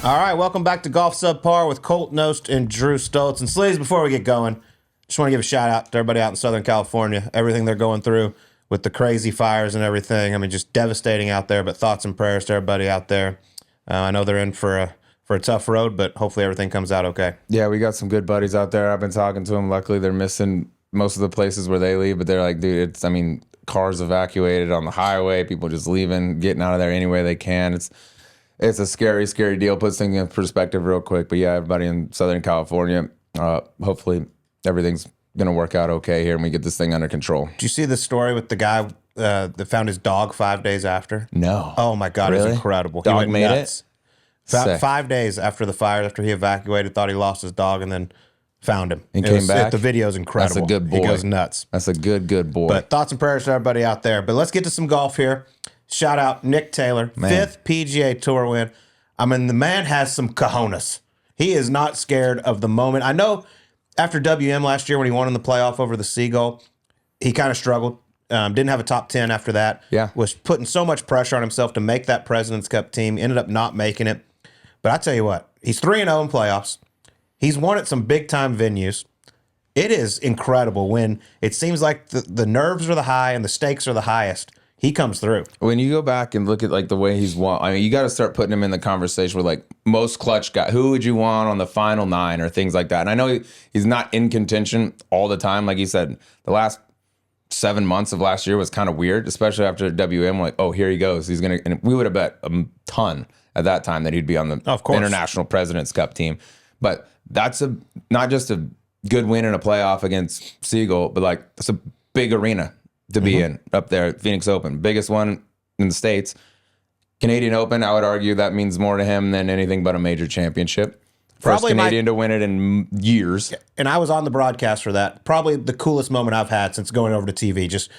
All right, welcome back to Golf Subpar with Colt, Knost, and Drew Stoltz. And Sleaze, before we get going, just want to give a shout out to everybody out in Southern California, everything they're going through with the crazy fires and everything. I mean, just devastating out there, but thoughts and prayers to everybody out there. I know they're in for a tough road, but hopefully everything comes out okay. Yeah, we got some good buddies out there. I've been talking to them. Luckily, they're missing most of the places where they leave, but they're like, dude, cars evacuated on the highway, people just leaving, getting out of there any way they can. It's a scary, scary deal. Puts things in perspective real quick. But yeah, everybody in Southern California, hopefully everything's going to work out okay here and we get this thing under control. Did you see the story with the guy that found his dog 5 days after? No. Oh my God, really? It was incredible. Dog he went made nuts. it? 5 days after the fire, after he evacuated, thought he lost his dog and then found him. And came back? The video's incredible. That's a good boy. He goes nuts. That's a good boy. But thoughts and prayers to everybody out there. But let's get to some golf here. Shout out Nick Taylor, 5th PGA Tour win. I mean, the man has some cojones. He is not scared of the moment. I know after WM last year when he won in the playoff over the Seagull, he kind of struggled. Didn't have a top 10 after that. Yeah. Was putting so much pressure on himself to make that President's Cup team. Ended up not making it. But I tell you what, he's 3-0 in playoffs. He's won at some big-time venues. It is incredible when it seems like the nerves are the high and the stakes are the highest. He comes through. When you go back and look at like the way he's won, I mean, you got to start putting him in the conversation with like most clutch guy. Who would you want on the final 9 or things like that? And I know he's not in contention all the time. Like he said, the last 7 months of last year was kind of weird, especially after WM. Like, oh, here he goes. He's gonna. And we would have bet a ton at that time that he'd be on the International President's Cup team. But that's not just a good win in a playoff against Seagull, but like it's a big arena to be in up there at Phoenix Open. Biggest one in the States. Canadian Open, I would argue that means more to him than anything but a major championship. First Canadian to win it in years. And I was on the broadcast for that. Probably the coolest moment I've had since going over to TV. Just,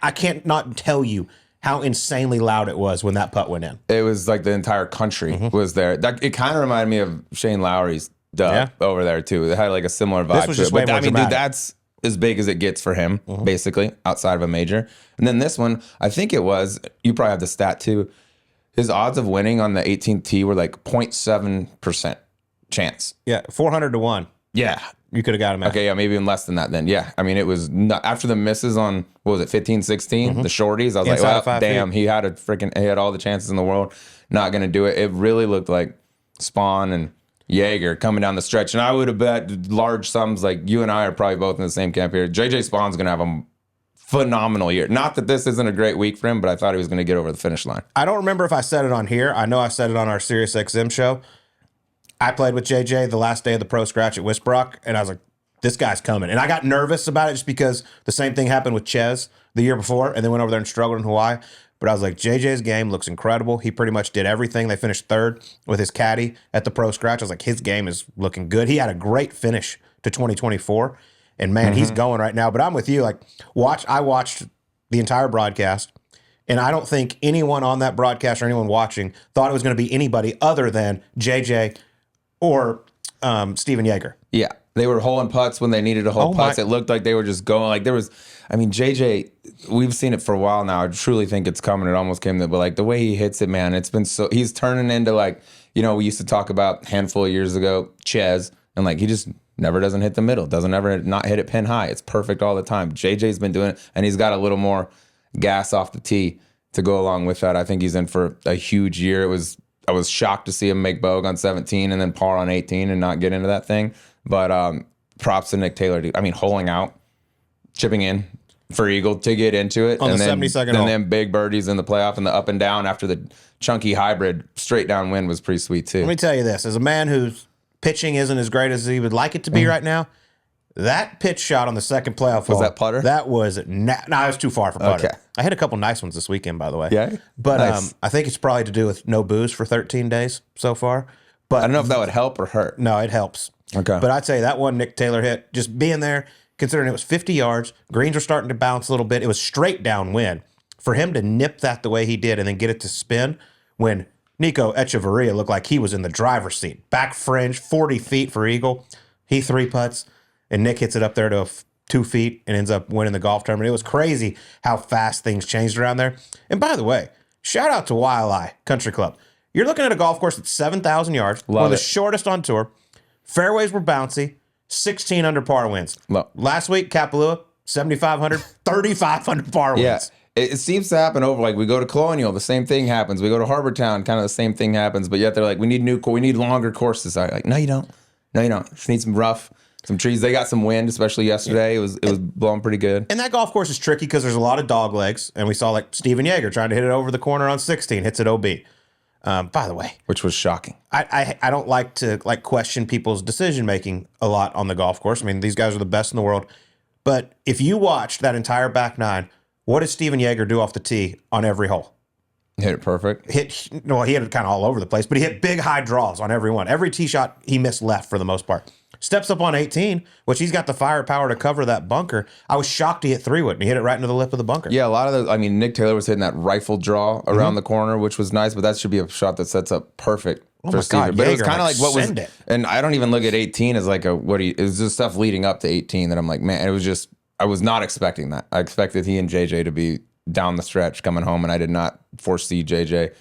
I can't not tell you how insanely loud it was when that putt went in. It was like the entire country was there. It kind of reminded me of Shane Lowry's dub over there too. It had like a similar vibe. This was just way more dramatic. Dude, that's as big as it gets for him, basically, outside of a major. And then this one, I think it was, you probably have the stat too, his odds of winning on the 18th tee were like 0.7% chance. Yeah, 400 to 1. Yeah. You could have got him out. Okay, yeah, maybe even less than that then. Yeah, I mean, it was not, after the misses on, what was it, 15, 16, the shorties, I was Inside like, well, damn, he had all the chances in the world, not going to do it. It really looked like Spawn and Jaeger coming down the stretch. And I would have bet large sums, like you and I are probably both in the same camp here. JJ Spawn's going to have a phenomenal year. Not that this isn't a great week for him, but I thought he was going to get over the finish line. I don't remember if I said it on here. I know I said it on our SiriusXM show. I played with JJ the last day of the pro scratch at Wisbrook, and I was like, this guy's coming. And I got nervous about it just because the same thing happened with Ches the year before, and then went over there and struggled in Hawaii. But I was like, JJ's game looks incredible. He pretty much did everything. They finished 3rd with his caddy at the pro scratch. I was like, his game is looking good. He had a great finish to 2024. And man, he's going right now. But I'm with you. Like, I watched the entire broadcast, and I don't think anyone on that broadcast or anyone watching thought it was going to be anybody other than JJ or Steven Jaeger. Yeah. They were holding putts when they needed to hold putts. It looked like they were just going. Like there was, I mean, JJ, we've seen it for a while now. I truly think it's coming. It almost came to, but like the way he hits it, man, it's been so, he's turning into like, you know, we used to talk about a handful of years ago, Ches, and like he just never doesn't hit the middle, doesn't ever not hit it pin high. It's perfect all the time. JJ's been doing it, and he's got a little more gas off the tee to go along with that. I think he's in for a huge year. I was shocked to see him make bogey on 17 and then par on 18 and not get into that thing. But props to Nick Taylor, dude. I mean, holing out, chipping in for eagle to get into it. On and the then, 72nd and hole. then big birdies in the playoff and the up and down after the chunky hybrid straight down win was pretty sweet too. Let me tell you this. As a man whose pitching isn't as great as he would like it to be right now, that pitch shot on the second playoff hole. Was that putter? That was, no, it was too far for putter. Okay. I hit a couple nice ones this weekend, by the way. Yeah? But Nice. I think it's probably to do with no booze for 13 days so far. But I don't know if that would help or hurt. no, it helps. Okay. But I'd say that one Nick Taylor hit, just being there, considering it was 50 yards, greens were starting to bounce a little bit. It was straight downwind. For him to nip that the way he did and then get it to spin when Nico Echeverria looked like he was in the driver's seat. Back fringe, 40 feet for eagle. He 3-putts, and Nick hits it up there to 2 feet and ends up winning the golf tournament. It was crazy how fast things changed around there. And by the way, shout out to Waialae Country Club. You're looking at a golf course that's 7,000 yards, one of the shortest on tour. Fairways were bouncy, 16 under par wins. Last week, Kapalua, 7,500, 3,500 par wins. Yeah. It seems to happen over, like, we go to Colonial, the same thing happens. We go to Harbortown, kind of the same thing happens. But yet they're like, we need longer courses. I'm like, no, you don't. No, you don't. Just need some rough, some trees. They got some wind, especially yesterday. It was blowing pretty good. And that golf course is tricky because there's a lot of dog legs. And we saw, like, Steven Yeager trying to hit it over the corner on 16, hits it OB. By the way, which was shocking. I don't like to question people's decision making a lot on the golf course. I mean, these guys are the best in the world. But if you watched that entire back nine, what did Steven Yeager do off the tee on every hole? Hit it perfect. He hit it kind of all over the place, but he hit big high draws on every one. Every tee shot he missed left for the most part. Steps up on 18, which he's got the firepower to cover that bunker. I was shocked he hit 3-wood, and he hit it right into the lip of the bunker. Yeah, a lot of those. I mean, Nick Taylor was hitting that rifle draw around the corner, which was nice, but that should be a shot that sets up perfect for Steven. But it was kind of like what was, and I don't even look at 18 as like it was just stuff leading up to 18 that I'm like, man, it was just, I was not expecting that. I expected he and JJ to be down the stretch coming home, and I did not foresee JJ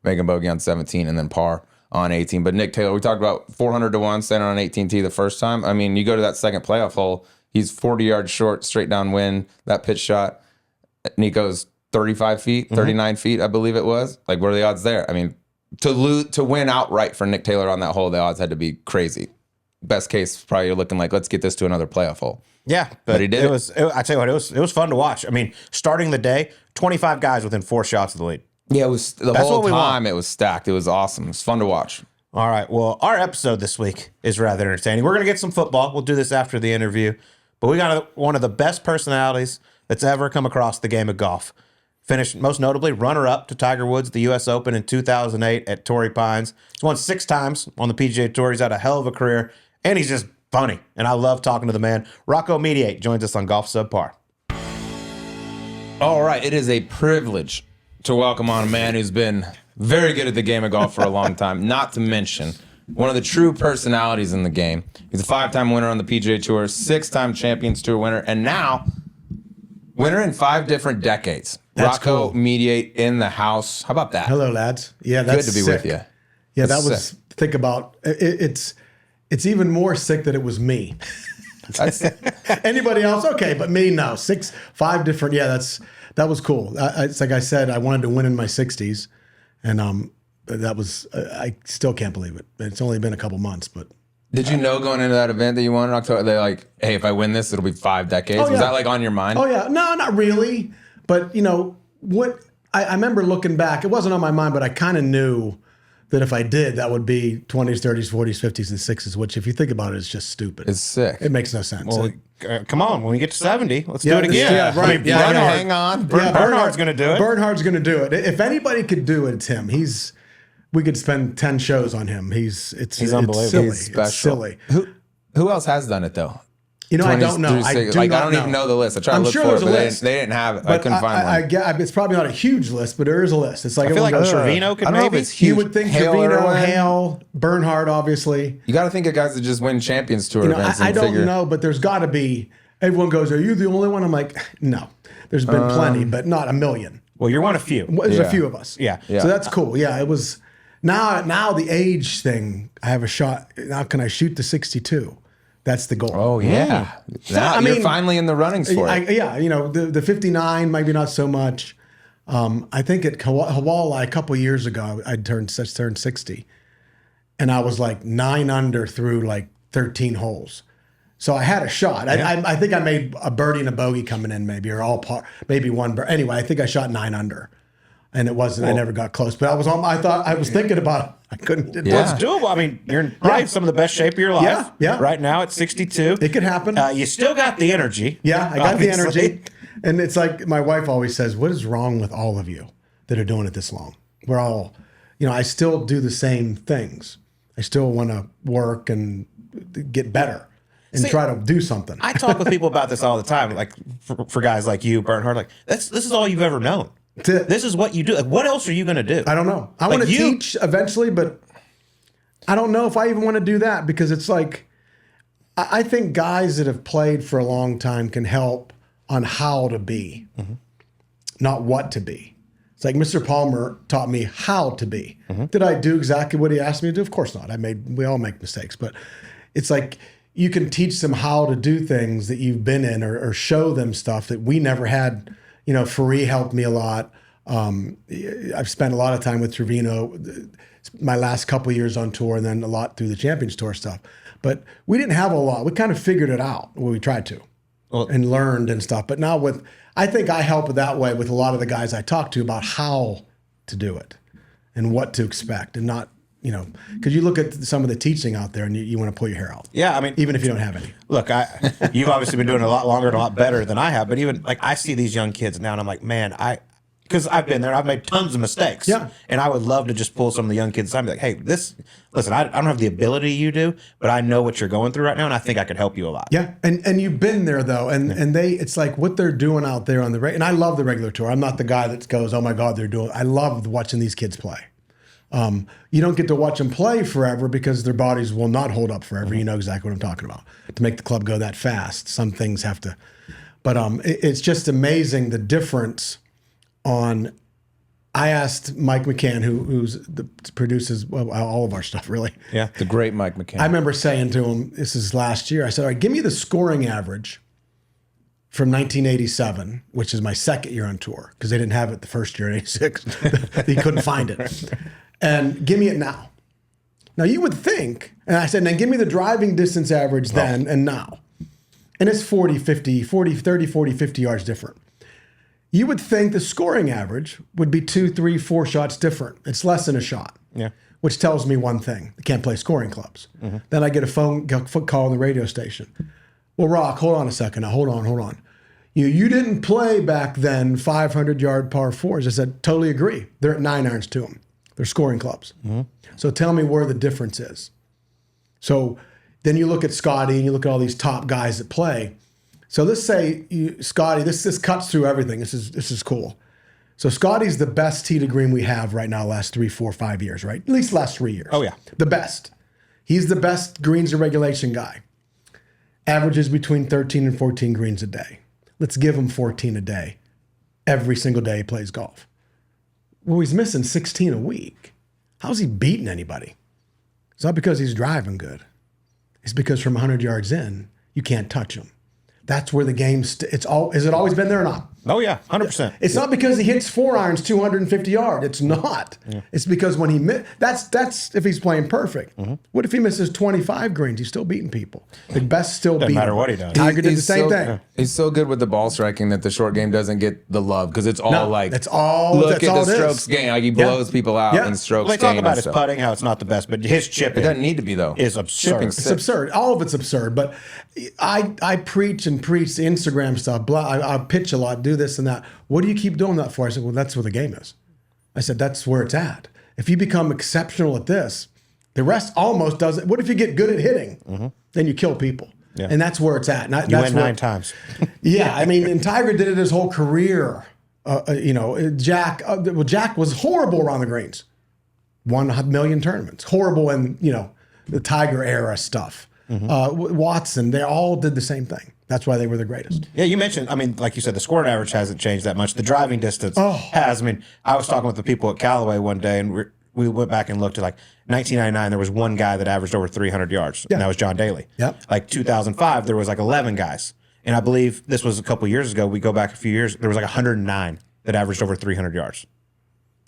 making bogey on 17 and then par on 18. But Nick Taylor, we talked about 400 to 1 standing on 18 tee the first time. I mean, you go to that second playoff hole, he's 40 yards short, straight down wind. That pitch shot, Nico's 35 feet, 39 feet, I believe it was. Like, what are the odds there? I mean, to win outright for Nick Taylor on that hole, the odds had to be crazy. Best case, probably you're looking like, let's get this to another playoff hole. Yeah, but he did. I tell you what, it was fun to watch. I mean, starting the day, 25 guys within 4 shots of the lead. Yeah, it was the whole time. It was stacked. It was awesome. It was fun to watch. All right. Well, our episode this week is rather entertaining. We're going to get some football. We'll do this after the interview. But we got one of the best personalities that's ever come across the game of golf. Finished, most notably, runner-up to Tiger Woods at the U.S. Open in 2008 at Torrey Pines. He's won 6 times on the PGA Tour. He's had a hell of a career, and he's just funny. And I love talking to the man. Rocco Mediate joins us on Golf Subpar. All right. It is a privilege to welcome on a man who's been very good at the game of golf for a long time, not to mention one of the true personalities in the game. He's a 5-time winner on the PGA Tour, 6-time Champions Tour winner, and now winner in 5 different decades. That's Rocco cool. Mediate in the house. How about that? Hello, lads. Yeah, that's good to be sick. with you. Yeah, That's that was sick. think about it, it's even more sick that it was me. That's, Anybody else? Okay, but me, no. 5 different. Yeah, that was cool. It's like I said, I wanted to win in my 60s, and that was I still can't believe it. It's only been a couple months, but. did you know going into that event that you won in October? They're like, hey, if I win this, it'll be 5 decades. Oh, yeah. Was that like on your mind? Oh yeah, no, not really. But you know what? I remember looking back. It wasn't on my mind, but I kind of knew that if I did, that would be 20s, 30s, 40s, 50s, and 60s. Which, if you think about it, is just stupid. It's sick. It makes no sense. Well, come on. When we get to 70, let's do Yeah, it again. yeah, right. Yeah, Bernhard, yeah. Hang on. Bernhard's going to do it. Bernhard's going to do it. If anybody could do it, it's him. We could spend 10 shows on him. He's unbelievable. It's silly. He's special. It's silly. Who else has done it though? You know, I 20s don't know. through I 60s. do I not don't even know the list. I tried to I'm look sure for it, there's a but list. they didn't have it. I But couldn't find one. I get, it's probably not a huge list, but there is a list. It's like I feel like everyone goes, Trevino could I don't know if maybe. it's huge. You would think Hale Trevino, Irwin. Hale, Bernhard, obviously. You got to think of guys that just win Champions Tour You know, events. I and don't figure, know, but there's got to be. Everyone goes, "Are you the only one?" I'm like, no. There's been plenty, but not a million. Well, you're one of few. There's Yeah. a few of us. Yeah. So that's cool. Yeah, it was. Now the age thing. I have a shot. Now can I shoot the 62? That's the goal. Oh yeah. Now I you're mean, finally in the runnings for it. Yeah, you know, the 59, maybe not so much. I think at Hawaii a couple years ago, I turned 60, and I was like 9 under through like 13 holes. So I had a shot. I think I made a birdie and a bogey coming in, maybe, or all par, maybe one birdie. Anyway, I think I shot 9 under, and it wasn't. I never got close. But I was on. I thought I was thinking about it. I couldn't. Well, it's doable. I mean, you're in probably some of the best shape of your life. Yeah, yeah. Right now at 62. It could happen. You still got the energy. Yeah, I got obviously. the energy. And it's like my wife always says, what is wrong with all of you that are doing it this long? We're all, you know, I still do the same things. I still want to work and get better and try to do something. I talk with people about this all the time. Like for guys like you, Bernhard, like this is all you've ever known. This is what you do. Like, what else are you going to do? I don't know. I want to teach eventually, but I don't know if I even want to do that because it's like, I think guys that have played for a long time can help on how to be, not what to be. It's like Mr. Palmer taught me how to be. Did I do exactly what he asked me to do? Of course not. We all make mistakes, but it's like you can teach them how to do things that you've been in, or show them stuff that we never had. You know, Faree helped me a lot. I've spent a lot of time with Trevino my last couple of years on tour, and then a lot through the Champions Tour stuff. But we didn't have a lot. We kind of figured it out when we tried to, and learned and stuff. But now I think I help that way with a lot of the guys I talk to about how to do it and what to expect, and not, you know, because you look at some of the teaching out there and you want to pull your hair out. Yeah, I mean, even if you don't have any. Look, you've obviously been doing it a lot longer and a lot better than I have. But even like I see these young kids now, and I'm like, man, because I've been there, I've made tons of mistakes. Yeah. And I would love to just pull some of the young kids aside and be like, hey, listen, I don't have the ability you do, but I know what you're going through right now, and I think I could help you a lot. Yeah. And you've been there though. And it's like what they're doing out there on and I love the regular tour. I'm not the guy that goes, oh my God, I love watching these kids play. You don't get to watch them play forever because their bodies will not hold up forever. You know exactly what I'm talking about. To make the club go that fast, some things have to, but it's just amazing the difference. I asked Mike McCann, who produces all of our stuff, really. Yeah, the great Mike McCann. I remember saying to him, this is last year, I said, all right, give me the scoring average from 1987, which is my second year on tour, because they didn't have it the first year in 86. He couldn't find it. And give me it now. Now, you would think, and I said, then give me the driving distance average then and now. And it's 30, 40, 50 yards different. You would think the scoring average would be 2, 3, 4 shots different. It's less than a shot. Yeah. Which tells me one thing: they can't play scoring clubs. Then I get a phone call on the radio station. Well, Rock, hold on a second. Now, hold on. You didn't play back then 500-yard par fours. I said, totally agree. They're at 9 irons to them. They're scoring clubs. So tell me where the difference is. So then you look at Scotty and you look at all these top guys that play. So let's say Scotty, this cuts through everything. This is cool. So Scotty's the best tee to green we have right now, last 3, 4, 5 years, right? At least last 3 years. Oh, yeah. The best. He's the best greens and regulation guy. Averages between 13 and 14 greens a day. Let's give him 14 a day. Every single day he plays golf. Well, he's missing 16 a week. How's he beating anybody? It's not because he's driving good. It's because from 100 yards in, you can't touch him. That's where the game's. Has it always been there or not? Oh yeah, 100%. It's not because he hits 4 irons 250 yards. It's not. Yeah. It's because when he that's if he's playing perfect. What if he misses 25 greens? He's still beating people. The best still beat him. Doesn't matter what he does. Tiger did the same thing. Yeah. He's so good with the ball striking that the short game doesn't get the love because it's all look at the strokes game. Like he blows people out in strokes game. They talk about his putting, how it's not the best, but his chipping. It doesn't need to be though. Is absurd. It's absurd. All of it's absurd. But I preach the Instagram stuff. I pitch a lot, do this and that. What do you keep doing that for? I said, well, that's where the game is. I said, that's where it's at. If you become exceptional at this, the rest almost doesn't. What if you get good at hitting? Then you kill people. Yeah. And that's where it's at. And you win 9 times. Yeah. I mean, and Tiger did it his whole career. Jack was horrible around the greens. Won 1 million tournaments. Horrible in, the Tiger era stuff. Watson, they all did the same thing. That's why they were the greatest. Yeah, you mentioned, like you said, the scoring average hasn't changed that much. The driving distance has. I was talking with the people at Callaway one day, and we went back and looked at 1999, there was one guy that averaged over 300 yards, and that was John Daly. Yep. 2005, there was 11 guys. And I believe this was a couple years ago. We go back a few years, there was 109 that averaged over 300 yards.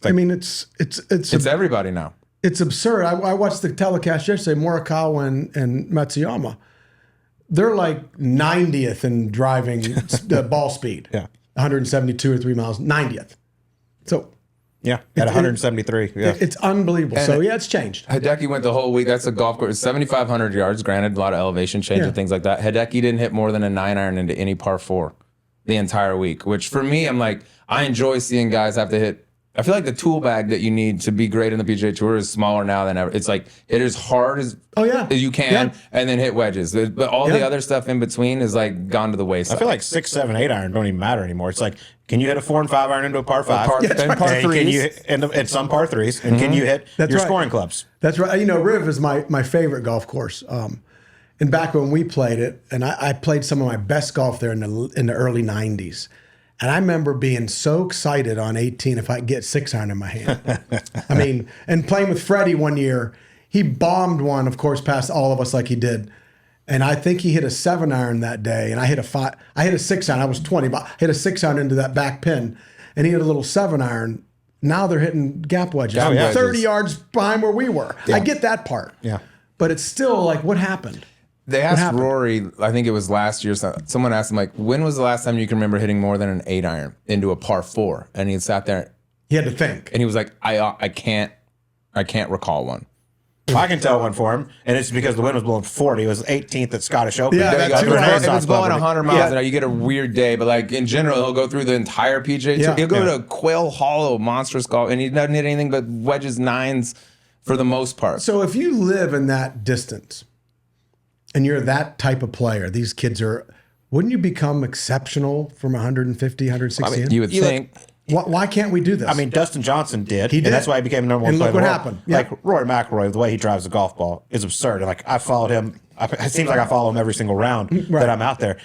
It's everybody now. It's absurd. I watched the telecast yesterday, Morikawa and Matsuyama. They're 90th in driving ball speed. Yeah. 172 or 3 miles, 90th. So. Yeah, at 173. Yeah. It's unbelievable. And it's changed. Hideki went the whole week. That's a golf course, 7,500 yards. Granted, a lot of elevation change and things like that. Hideki didn't hit more than a 9 iron into any par 4 the entire week, which for me, I'm I enjoy seeing guys have to hit. I feel like the tool bag that you need to be great in the PGA Tour is smaller now than ever. It's it is hard as you can, and then hit wedges. But all the other stuff in between is gone to the wayside. I feel like 6, 7, 8 iron don't even matter anymore. It's can you hit a 4 and 5 iron into a par 5? And par 3s. Can you hit some par 3s? And can you hit your scoring clubs? That's right. Riv is my favorite golf course. And back when we played it, and I played some of my best golf there in the early 90s. And I remember being so excited on 18 if I could get 6-iron in my hand. I mean, and playing with Freddie one year, he bombed one, of course, past all of us like he did. And I think he hit a 7-iron that day, and I hit a 6-iron. I was 20, but I hit a 6-iron into that back pin, and he hit a little 7-iron. Now they're hitting gap wedges. 30 yards behind where we were. I get that part. Yeah. But it's still like, what happened? They asked Rory, I think it was last year, someone asked him, like, when was the last time you can remember hitting more than an 8-iron into a par 4? And he sat there. He had to think. And he was like, I can't recall one. I can tell one for him, and it's because the wind was blowing 40. It was 18th at Scottish Open. Yeah, If it's blowing 100 miles an hour, you get a weird day. But like in general, he'll go through the entire PGA Tour. He'll go to Quail Hollow, monstrous golf, and he doesn't hit anything but wedges, 9s for the most part. So if you live in that distance and you're that type of player, these kids are, wouldn't you become exceptional from 150, 160? You would think. Why can't we do this? I mean, Dustin Johnson did. He did. And that's why he became the number one And player look in the what world. happened. Yeah. Like Rory McIlroy, the way he drives the golf ball is absurd. And like I followed him. It seems like I follow him every single round that I'm out there.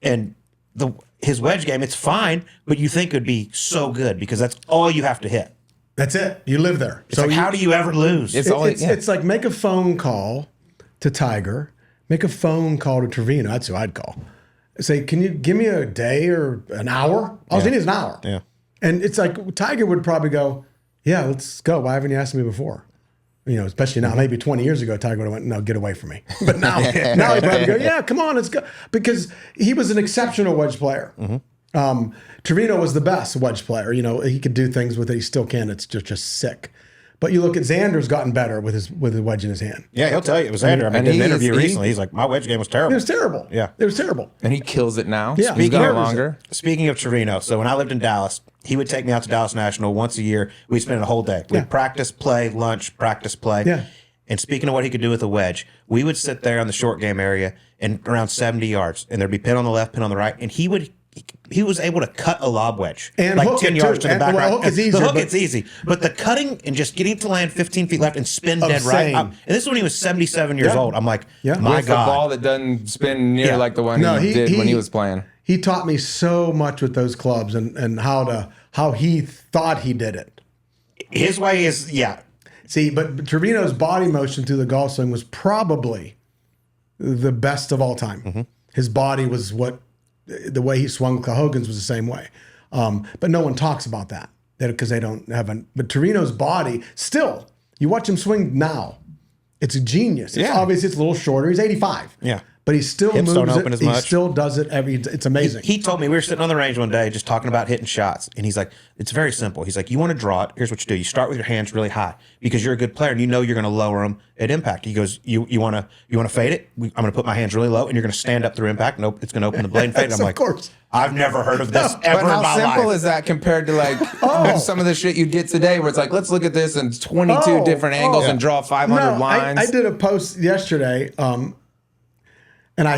And his wedge game, it's fine, but you think it would be so good because that's all you have to hit. That's it. You live there. It's like, how do you ever lose? It's like make a phone call to Tiger, make a phone call to Trevino. That's who I'd call. Say, can you give me a day or an hour? All I need is an hour. Yeah. And it's like Tiger would probably go, yeah, let's go. Why haven't you asked me before? You know, especially now. Maybe 20 years ago, Tiger would have went, no, get away from me. But now he'd probably go, yeah, come on, let's go. Because he was an exceptional wedge player. Trevino was the best wedge player. You know, he could do things with it. He still can. It's just sick. But you look at Xander's gotten better with his wedge in his hand. Yeah, he'll tell you. It was Xander. I mean, in an interview recently, he's like, my wedge game was terrible. It was terrible. Yeah. It was terrible. And he kills it now. Yeah. He's got it longer. Speaking of Trevino, so when I lived in Dallas, he would take me out to Dallas National once a year. We'd spend a whole day. We'd practice, play, lunch, practice, play. Yeah. And speaking of what he could do with a wedge, we would sit there on the short game area and around 70 yards, and there'd be pin on the left, pin on the right, and he was able to cut a lob wedge and like hook 10 it yards too. to the back. Well, hook is easier, the hook, it's easy. But the cutting and just getting to land 15 feet left and spin dead right. And this is when he was 77 years old. I'm like, my with God. a ball that doesn't spin near like the one he did when he was playing. He taught me so much with those clubs and how he thought he did it. His way is, See, but Trevino's body motion through the golf swing was probably the best of all time. His body was the way he swung. Hogan's was the same way. But no one talks about that because they don't have but Trevino's body, still, you watch him swing now, it's a genius. It's obvious it's a little shorter. He's 85. Yeah. But he still Hips moves don't it. open as He much. still does it it's amazing. He told me, we were sitting on the range one day just talking about hitting shots. And he's like, it's very simple. He's like, you want to draw it. Here's what you do. You start with your hands really high because you're a good player and you know you're going to lower them at impact. He goes, you want to fade it? I'm going to put my hands really low and you're going to stand up through impact. Nope, it's going to open the blade and fade. I'm like, of course. I've never heard of this ever But how in my simple life. is that compared to like some of the shit you get today where it's like, let's look at this in 22 different angles and draw 500 lines. I did a post yesterday, and I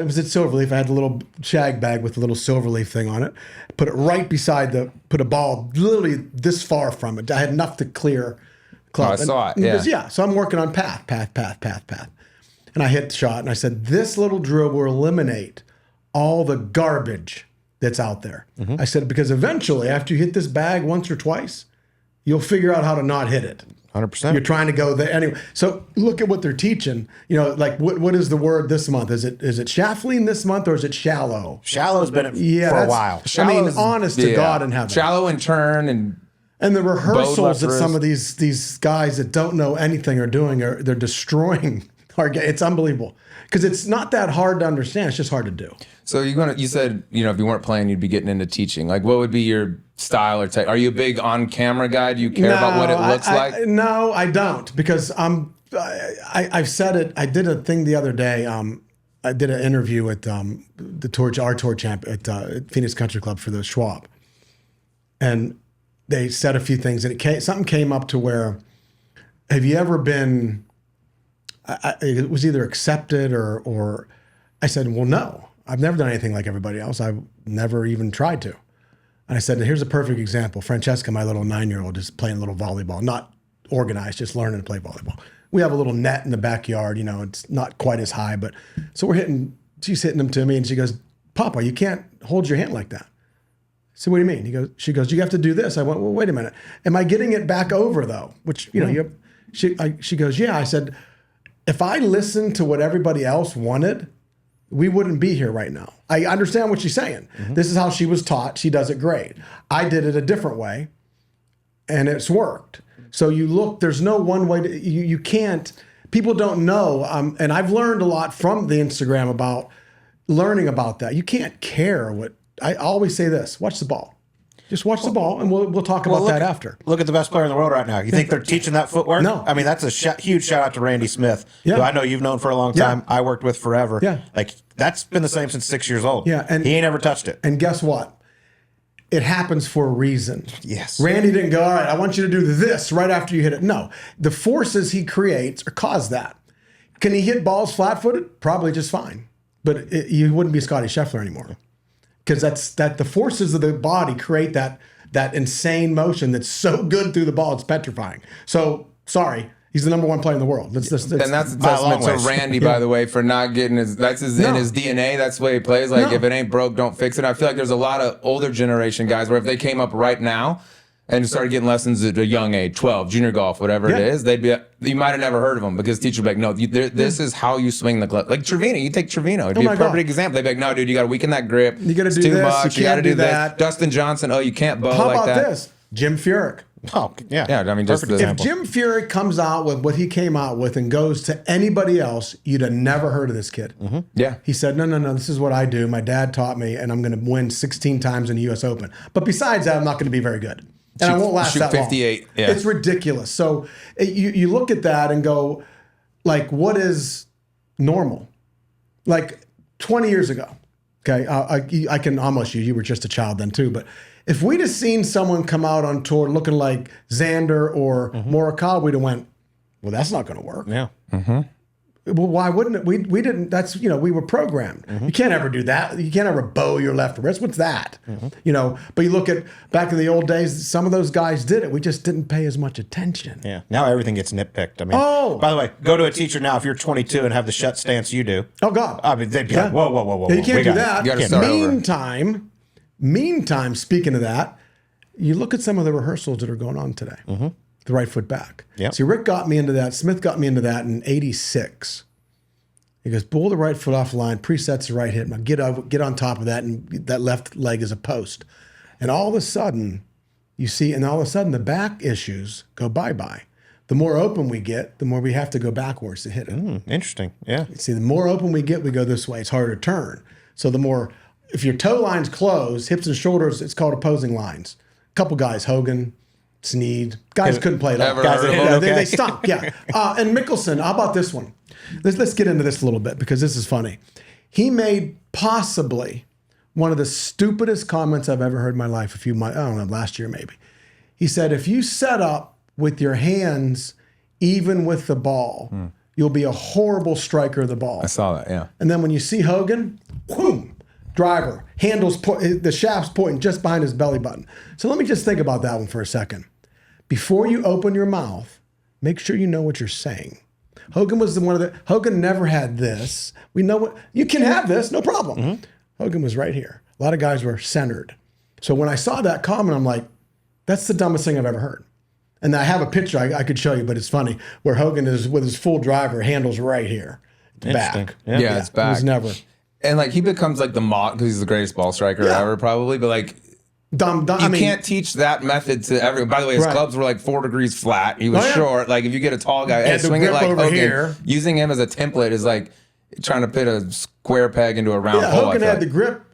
was at Silverleaf. I had a little shag bag with a little Silverleaf thing on it. Put it right beside put a ball literally this far from it. I had enough to clear club. I saw it, yeah. So I'm working on path. And I hit the shot, and I said, this little drill will eliminate all the garbage that's out there. I said, because eventually, after you hit this bag once or twice, you'll figure out how to not hit it. 100%. You're trying to go there anyway. So look at what they're teaching. You know, like what is the word this month? Is it shaffling this month or is it shallow? Shallow's been for a while. I mean, honest to God in heaven. Shallow and turn and the rehearsals that wrist. some of these guys that don't know anything are doing they're destroying our game. It's unbelievable because it's not that hard to understand. It's just hard to do. So you said, if you weren't playing, you'd be getting into teaching. Like, what would be your style or are you a big on-camera guy? Do you care about what it looks like? No, I don't because I've said it. I did a thing the other day. I did an interview at our tour champ at Phoenix Country Club for the Schwab, and they said a few things, and something came up to where, have you ever been? It was either accepted or I said, well, no, I've never done anything like everybody else. I've never even tried to. And I said, here's a perfect example. Francesca, my little 9-year-old, is playing a little volleyball, not organized, just learning to play volleyball. We have a little net in the backyard. It's not quite as high, but so she's hitting them to me, and she goes, Papa, you can't hold your hand like that. So what do you mean? She goes, you have to do this. I went, well, wait a minute. Am I getting it back over though? Which, she goes, yeah. I said, if I listened to what everybody else wanted, we wouldn't be here right now. I understand what she's saying. This is how she was taught. She does it great. I did it a different way and it's worked. So you look, there's no one way to, you can't, people don't know. And I've learned a lot from the Instagram about learning about that. You can't care what, I always say this, watch the ball. Just watch the ball, and we'll talk about that after. Look at the best player in the world right now. You think they're teaching that footwork? No. I mean, that's a huge shout out to Randy Smith, who I know you've known for a long time. I worked with forever. Yeah. Like, that's been the same since 6 years old. Yeah, and he ain't ever touched it. And guess what? It happens for a reason. Yes. Randy didn't go, all right, I want you to do this right after you hit it. No. The forces he creates cause that. Can he hit balls flat-footed? Probably just fine. But you wouldn't be Scotty Scheffler anymore. Because the forces of the body create that insane motion that's so good through the ball, it's petrifying. So, sorry, he's the number one player in the world. And that's a testament to Randy, by the way, for not getting in his DNA. That's the way he plays. Like, if it ain't broke, don't fix it. I feel like there's a lot of older generation guys where if they came up right now and started getting lessons at a young age, 12, junior golf, whatever it is, you might have never heard of them because teachers would be like, no, this is how you swing the club. Like Trevino, you take Trevino. It'd be a perfect example. They'd be like, no, dude, you got to weaken that grip. You got to do too this. much. You can't do that. This. Dustin Johnson, you can't bow How like that. about this? Jim Furyk. Oh, yeah. Yeah, I mean, just if Jim Furyk comes out with what he came out with and goes to anybody else, you'd have never heard of this kid. Yeah. He said, no, this is what I do. My dad taught me, and I'm going to win 16 times in the U.S. Open. But besides that, I'm not going to be very good. And I won't last that 58. long. Yeah. It's ridiculous. So you look at that and go, like, what is normal? Like 20 years ago, okay, I can almost you were just a child then too, but if we'd have seen someone come out on tour looking like Xander or Morikawa, we'd have went, well, that's not going to work. Yeah. Well, why wouldn't it? We didn't. That's we were programmed. You can't ever do that. You can't ever bow your left wrist. What's that? But you look at back in the old days. Some of those guys did it. We just didn't pay as much attention. Yeah. Now everything gets nitpicked. I mean, by the way, go to a teacher now if you're 22 and have the shut stance you do. Oh God. I mean, they'd be like, whoa. You can't do that. You gotta start Meantime, speaking of that, you look at some of the rehearsals that are going on today. The right foot back. Yeah. See, Rick got me into that. Smith got me into that in '86. He goes, pull the right foot off the line, presets the right hit, now get on top of that, and that left leg is a post. And all of a sudden, the back issues go bye-bye. The more open we get, the more we have to go backwards to hit it. Interesting. Yeah. See, the more open we get, we go this way. It's harder to turn. So the more, if your toe line's closed, hips and shoulders, it's called opposing lines. A couple guys, Hogan, Sneed, guys couldn't play it all. They stunk, yeah. And Mickelson, how about this one? Let's get into this a little bit because this is funny. He made possibly one of the stupidest comments I've ever heard in my life last year maybe. He said, if you set up with your hands even with the ball, you'll be a horrible striker of the ball. I saw that, yeah. And then when you see Hogan, boom, driver, the shaft's pointing just behind his belly button. So let me just think about that one for a second. Before you open your mouth, make sure you know what you're saying. Hogan was Hogan never had this. We know what, you can have this, no problem. Hogan was right here. A lot of guys were centered. So when I saw that comment, I'm like, that's the dumbest thing I've ever heard. And I have a picture I could show you, but it's funny, where Hogan is with his full driver, handles right here. Back. Yeah, it's back. It was never. And like he becomes like the because he's the greatest ball striker ever, probably. But like, you can't teach that method to everyone. By the way, his clubs were like 4 degrees flat. He was short. Like if you get a tall guy, and swing it like over Hogan, here. Using him as a template is like trying to fit a square peg into a round hole. Hogan had the grip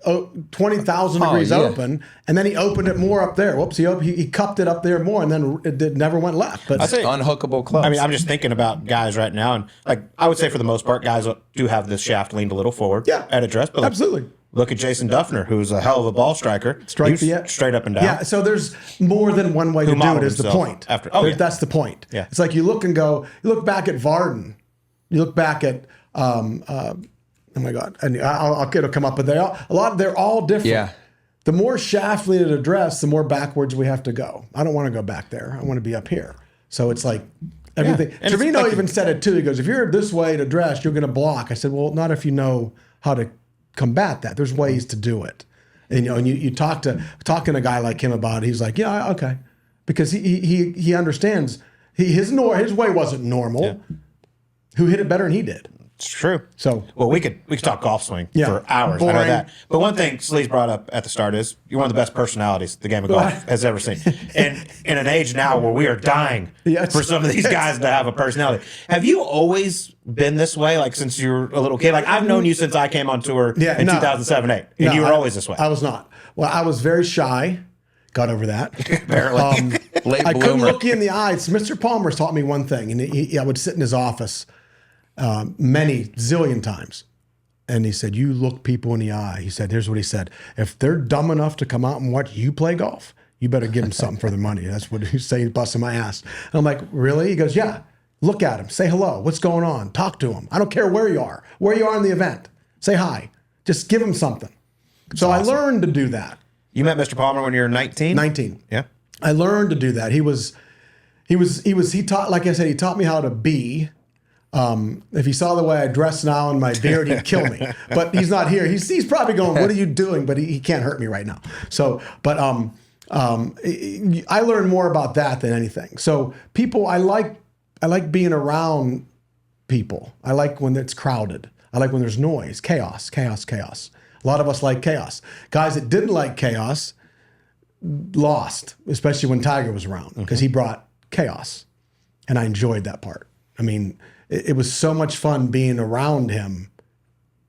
20,000 degrees open, and then he opened it more up there. Whoops, he cupped it up there more, and then it never went left. But it's unhookable clubs. I mean, I'm just thinking about guys right now, and like I would say for the most part, guys do have this shaft leaned a little forward at address. But absolutely. Look at Jason Duffner, who's a hell of a ball striker. Straight up and down. Yeah, so there's more than one way to do it is the point. That's the point. Yeah. It's like you look back at Varden. You look back at, oh my God, and it'll come up, but they're all different. Yeah. The more shaft leaded address, the more backwards we have to go. I don't want to go back there. I want to be up here. So it's like everything. Yeah. Trevino even said it too. He goes, if you're this way to address, you're going to block. I said, well, not if you know how to combat that. There's ways to do it. And and you talking to a guy like him about it, he's like, yeah, okay, because he understands his way wasn't normal. Yeah. Who hit it better than he did? It's true. So, well, we could talk golf swing for hours. Boring. I know that. But one thing Sleaze brought up at the start is you're one of the best personalities the game of golf has ever seen. And in an age now where we are dying for some of these guys to have a personality. Have you always been this way, like since you were a little kid? Like I've known you since I came on tour in 2007, 8, and you were always this way. I was not. Well, I was very shy. Got over that. Apparently. Late I bloomer. couldn't look you in the eyes. Mr. Palmer's taught me one thing, and I would sit in his office many zillion times. And he said, you look people in the eye. He said, here's what he said. If they're dumb enough to come out and watch you play golf, you better give them something for their money. That's what he's saying, busting my ass. And I'm like, really? He goes, yeah. Look at him. Say hello. What's going on? Talk to him. I don't care where you are in the event. Say hi. Just give him something. So awesome. I learned to do that. You met Mr. Palmer when you were 19? 19. Yeah. I learned to do that. He taught, like I said, he taught me how to be. If he saw the way I dress now and my beard, he'd kill me. But he's not here. He's probably going, what are you doing? But he can't hurt me right now. So, but I learned more about that than anything. So people, I like being around people. I like when it's crowded. I like when there's noise, chaos. A lot of us like chaos. Guys that didn't like chaos lost, especially when Tiger was around, because he brought chaos. And I enjoyed that part. I mean, it was so much fun being around him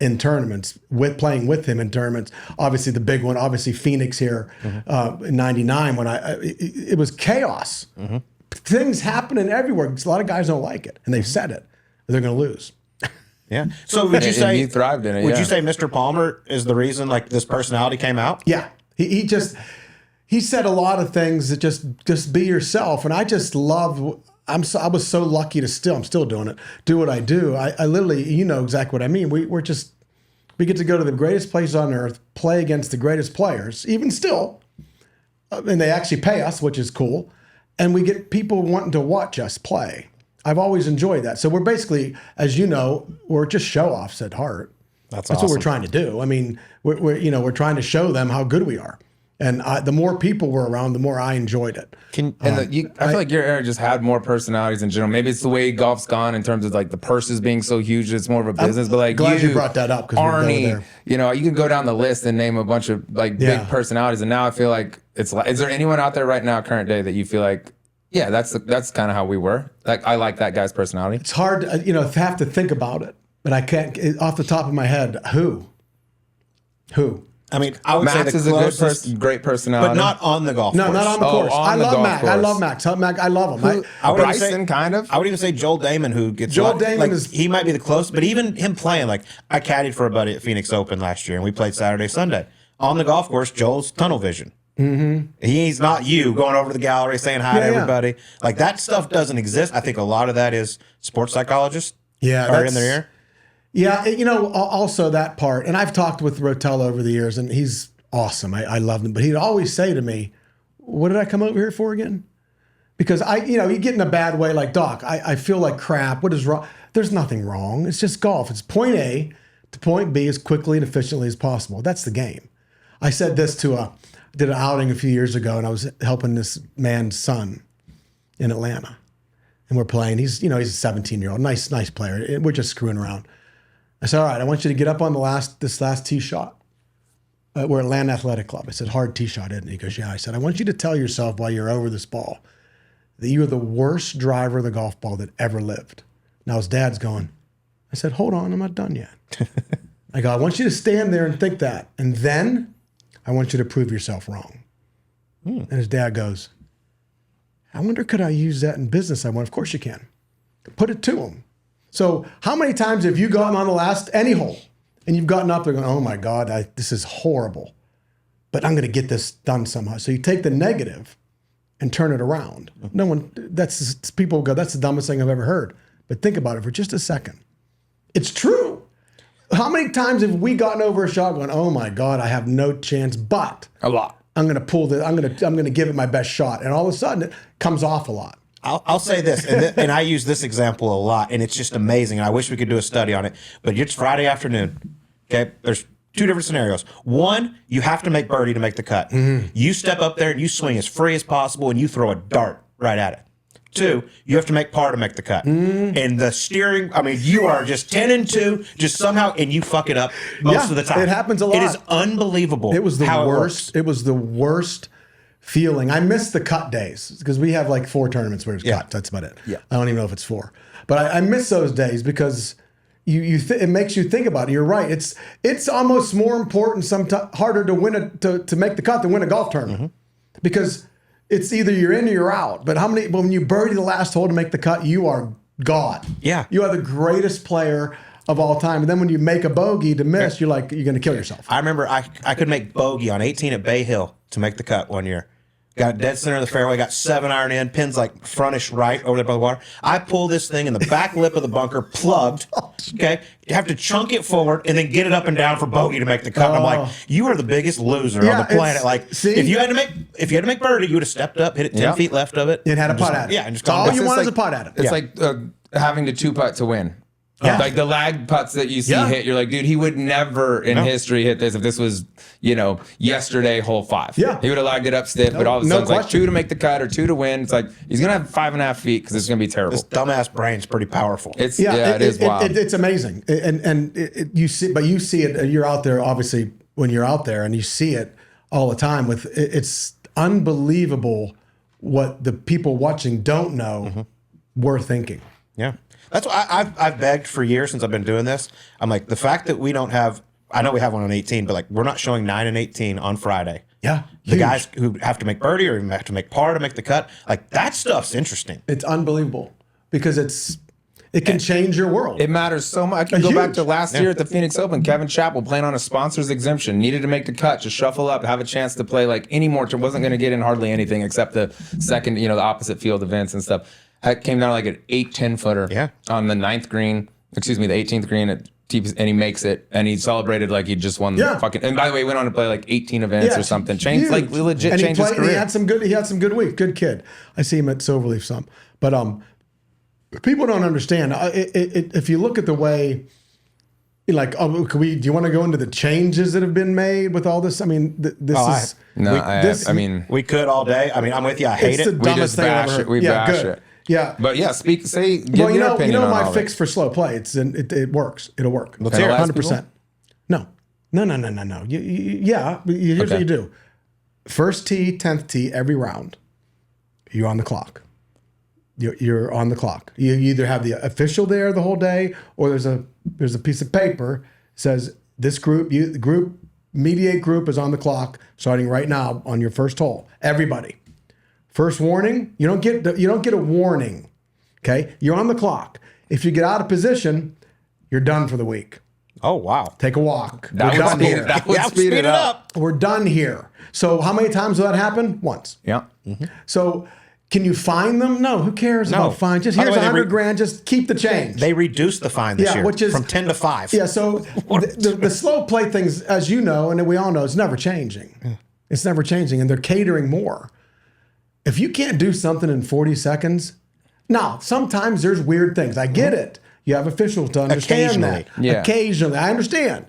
in tournaments, playing with him in tournaments. Obviously, the big one, obviously Phoenix here in '99 when it was chaos. Things happening everywhere. A lot of guys don't like it, and they've said it. They're going to lose. Yeah. So would you say you thrived in it? Would you say Mr. Palmer is the reason like this personality came out? Yeah. He said a lot of things that just be yourself, and I just love. I was so lucky I'm still doing it. Do what I do. I literally, you know exactly what I mean. We get to go to the greatest place on earth, play against the greatest players, even still, and they actually pay us, which is cool. And we get people wanting to watch us play. I've always enjoyed that. So we're basically, as you know, we're just show-offs at heart. That's awesome. What we're trying to do. I mean, we're trying to show them how good we are. And the more people were around, the more I enjoyed it. I feel like your era just had more personalities in general. Maybe it's the way golf's gone in terms of like the purses being so huge. It's more of a business. But like glad you brought that up because Arnie, you can go down the list and name a bunch of like big personalities. And now I feel like it's like, is there anyone out there right now, current day, that you feel like, yeah, that's kind of how we were. Like I like that guy's personality. It's hard, have to think about it, but I can't off the top of my head. Who? I mean, I would Max say is a great personality, but not on the golf course. No, not on the course. I love Max. I love Max. I love him. Bryson, kind of. I would even say Joel Damon, who gets he might be the closest, but even him playing, like I caddied for a buddy at Phoenix Open last year, and we played Saturday, Sunday on the golf course. Joel's tunnel vision. He's not you going over to the gallery saying hi to everybody. Like that stuff doesn't exist. I think a lot of that is sports psychologists. Are in their ear. Yeah, also that part. And I've talked with Rotella over the years, and he's awesome. I love him. But he'd always say to me, what did I come over here for again? Because you get in a bad way like, Doc, I feel like crap. What is wrong? There's nothing wrong. It's just golf. It's point A to point B as quickly and efficiently as possible. That's the game. I said this did an outing a few years ago, and I was helping this man's son in Atlanta. And we're playing. He's a 17-year-old, nice player. And we're just screwing around. I said, all right, I want you to get up on this last tee shot. We're at Atlanta Athletic Club. I said, hard tee shot, isn't it? He goes, yeah. I said, I want you to tell yourself while you're over this ball that you're the worst driver of the golf ball that ever lived. Now his dad's going, I said, hold on, I'm not done yet. I go, I want you to stand there and think that. And then I want you to prove yourself wrong. And his dad goes, I wonder, could I use that in business? I went, of course you can. Put it to him. So how many times have you gotten on the last any hole and you've gotten up there going, oh my God, this is horrible, but I'm going to get this done somehow. So you take the negative and turn it around. People go, that's the dumbest thing I've ever heard. But think about it for just a second. It's true. How many times have we gotten over a shot going, oh my God, I have no chance, but a lot. I'm going to pull this. I'm going to give it my best shot. And all of a sudden it comes off a lot. I'll say this, and I use this example a lot, and it's just amazing. And I wish we could do a study on it. But it's Friday afternoon. Okay, there's two different scenarios. One, you have to make birdie to make the cut. You step up there and you swing as free as possible and you throw a dart right at it. Two, you have to make par to make the cut. And the steering, I mean, you are just 10 and 2, just somehow, and you fuck it up most of the time. It happens a lot. It is unbelievable. It was the how worst. It was the worst feeling. I miss the cut days because we have like 4 tournaments where it's cut. That's about it. Yeah. I don't even know if it's 4. But I miss those days because it makes you think about it. You're right. It's almost more important, sometimes harder to win to make the cut than win a golf tournament because it's either you're in or you're out. But when you birdie the last hole to make the cut, you are God. Yeah. You are the greatest player of all time. And then when you make a bogey to miss, you're like, you're going to kill yourself. I remember I could make bogey on 18 at Bay Hill to make the cut one year. Got dead center of the fairway, got 7-iron in, pins like frontish right over there by the water. I pull this thing in the back lip of the bunker, plugged. Okay, you have to chunk it forward and then get it up and down for bogey to make the cut. I'm like, you are the biggest loser on the planet. Like, if you had to make birdie, you would have stepped up, hit it 10 feet left of it, and had a putt at it. Yeah, and just all you want is like a putt at it. It's like having to 2-putt to win. Yeah. Like the lag putts that you see hit, you're like, dude, he would never in history hit this if this was, yesterday, hole 5. Yeah. He would have lagged it up stiff, but all of a sudden it's like 2 to make the cut or 2 to win. It's like, he's going to have 5.5 feet because it's going to be terrible. This dumbass brain's pretty powerful. It is wild. It's amazing. You see it, you're out there, obviously, when you're out there and you see it all the time it's unbelievable what the people watching don't know we're thinking. Yeah. That's why I've begged for years since I've been doing this. I'm like, the fact that we don't have, I know we have one on 18, but like we're not showing 9 and 18 on Friday. Yeah. The guys who have to make birdie or even have to make par to make the cut, like that stuff's interesting. It's unbelievable because it can change your world. It matters so much. I can go back to last year at the Phoenix Open. Kevin Chappell playing on a sponsor's exemption, needed to make the cut, to shuffle up, have a chance to play like any more. Wasn't going to get in hardly anything except the second, the opposite field events and stuff. That came down like an 8-10 footer on the 9th green, the 18th green and he makes it, and he celebrated like he just won the fucking. And by the way, he went on to play like 18 events or something. Changed like legit, changed his career. He had some good week. Good kid. I see him at Silverleaf some, but people don't understand. If you look at the way, like, do you want to go into the changes that have been made with all this? I mean, we could all day. I mean, I'm with you. I hate it. it. We just bash it. We bash it. Yeah, but yeah, give your opinion on my all fix for slow play. It works. It'll work. Let's hear it. 100%. No. Here's what you do: first tee, 10th tee, every round. You're on the clock. You're on the clock. You either have the official there the whole day, or there's a piece of paper that says this group, Mediate group is on the clock starting right now on your first hole. Everybody. First warning, you don't get a warning. Okay? You're on the clock. If you get out of position, you're done for the week. Oh, wow. Take a walk. That would speed it up. We're done here. So how many times will that happen? Once. Yeah. So can you fine them? No, who cares about fine? Just here's $100,000, just keep the change. They reduced the fine this year, which is from 10 to 5. Yeah, so the slow play things, as you know, and we all know, it's never changing. Yeah. It's never changing, and they're catering more. If you can't do something in 40 seconds, now, sometimes there's weird things. I get it. You have officials to understand that. Yeah. Occasionally. I understand.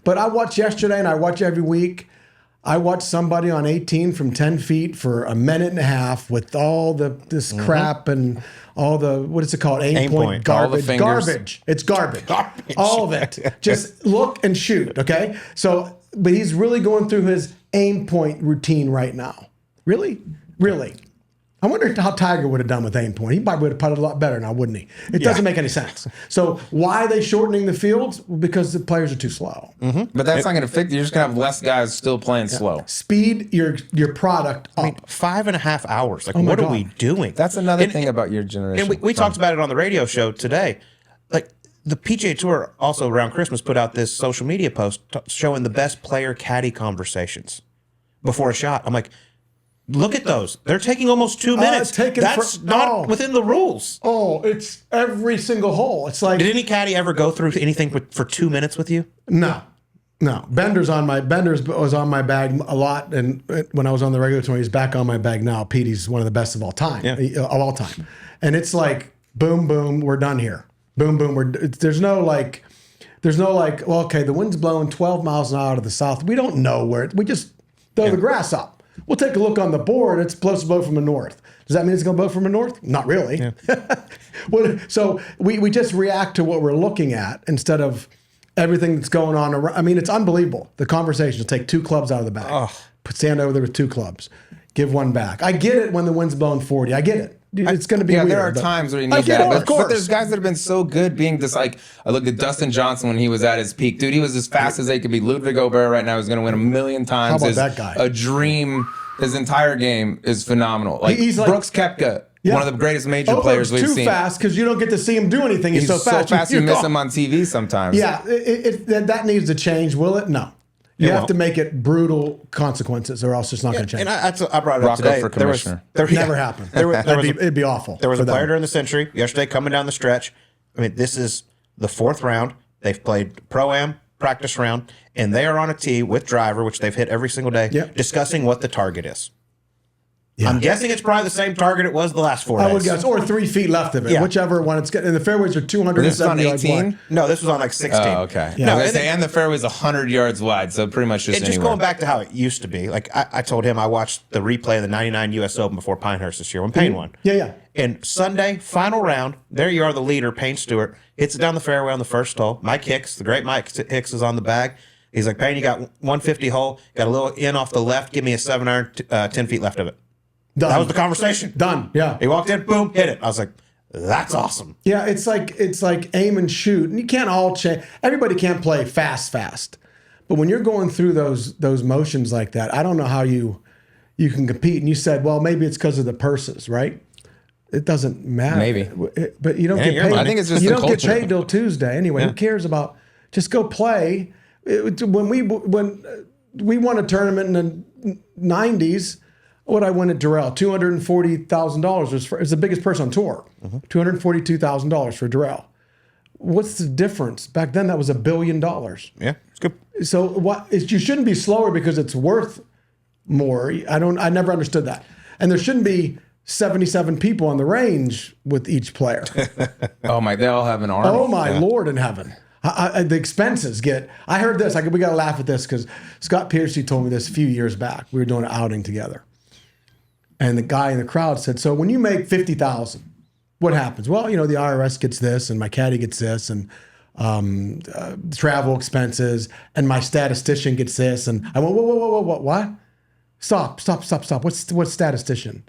But I watched yesterday, and I watch every week. I watched somebody on 18 from 10 feet for a minute and a half with all this crap and all the, what is it called? Aim point garbage. Garbage. It's garbage. All of it. Just look and shoot, okay? So, but he's really going through his aim point routine right now. Really? Really? I wonder how Tiger would have done with aim point. He probably would have putted a lot better now, wouldn't he? It doesn't make any sense. So why are they shortening the fields? Because the players are too slow. But that's not going to fix it. You're just going to have less guys still playing slow. Speed your product up. I mean, 5.5 hours. Like, what are we doing? That's another thing about your generation. And we talked about it on the radio show today. Like, the PGA Tour also around Christmas put out this social media post showing the best player-caddy conversations before a shot. I'm like, look at those. They're taking almost 2 minutes. That's not within the rules. Oh, it's every single hole. It's like, did any caddy ever go through anything for 2 minutes with you? No. Bender's was on my bag a lot, and when I was on the regular tour, he's back on my bag now. Petey's one of the best of all time. And it's like, boom, boom, we're done here. Boom, boom, there's no like, There's no like, well, okay, the wind's blowing 12 miles an hour to the south. We don't know where we just throw the grass up. We'll take a look on the board. It's supposed to blow from the north. Does that mean it's going to blow from the north? Not really. Yeah. So we just react to what we're looking at instead of everything that's going on around. I mean, it's unbelievable. The conversation, take 2 clubs out of the bag. Stand over there with 2 clubs. Give one back. I get it when the wind's blowing 40. I get it. It's going to be weird. There are times where you need that. But there's guys that have been so good being just like, I looked at Dustin Johnson when he was at his peak. Dude, he was as fast as they could be. Ludwig Aubert right now is going to win a million times. How about that guy? A dream. His entire game is phenomenal. He's like Brooks Koepka, one of the greatest major players we've seen. Too fast because you don't get to see him do anything. He's so fast you miss him on TV sometimes. Yeah, that needs to change, will it? No. You have to make it brutal consequences, or else it's not going to change. And I brought it up Rocco today. for commissioner. Never happened. It'd be awful. There was a player during the century yesterday coming down the stretch. I mean, this is the 4th round. They've played Pro-Am practice round, and they are on a tee with driver, which they've hit every single day, discussing what the target is. Yeah. I'm guessing it's probably the same target it was the last 4 days. I would guess, or 3 feet left of it, whichever one it's getting. And the fairways are 270 yards wide. No, this was on like 16. Oh, okay. Yeah. No, and the fairway's 100 yards wide, so pretty much just anywhere. Going back to how it used to be. Like I told him I watched the replay of the 99 U.S. Open before Pinehurst this year when Payne won. Yeah. And Sunday, final round, there you are, the leader, Payne Stewart, hits it down the fairway on the first hole. Mike Hicks, the great Mike Hicks, is on the bag. He's like, Payne, you got 150 hole, got a little in off the left, give me a 7-iron, 10 feet left of it. Done. That was the conversation. Done. Yeah. He walked in, boom, hit it. I was like, that's awesome. Yeah, it's like aim and shoot. And you can't all change. Everybody can't play fast. But when you're going through those motions like that, I don't know how you can compete. And you said, well, maybe it's because of the purses, right? It doesn't matter. Maybe. But you don't get paid. I think it's just you the don't culture. get paid till Tuesday anyway. Who cares about? Just go play. When we won a tournament in the 90s. What I win at Durrell, $240,000 was the biggest purse on tour. $242,000 for Durrell. What's the difference? Back then, that was $1 billion. Yeah, it's good. So you shouldn't be slower because it's worth more. I never understood that. And there shouldn't be 77 people on the range with each player. Oh my, they all have an army. Oh my Lord in heaven. The expenses I heard this. We got to laugh at this because Scott Piercy told me this a few years back. We were doing an outing together. And the guy in the crowd said, so when you make $50,000, what happens? Well, the IRS gets this, and my caddy gets this, and travel expenses, and my statistician gets this. And I went, whoa, what? Stop. What's statistician?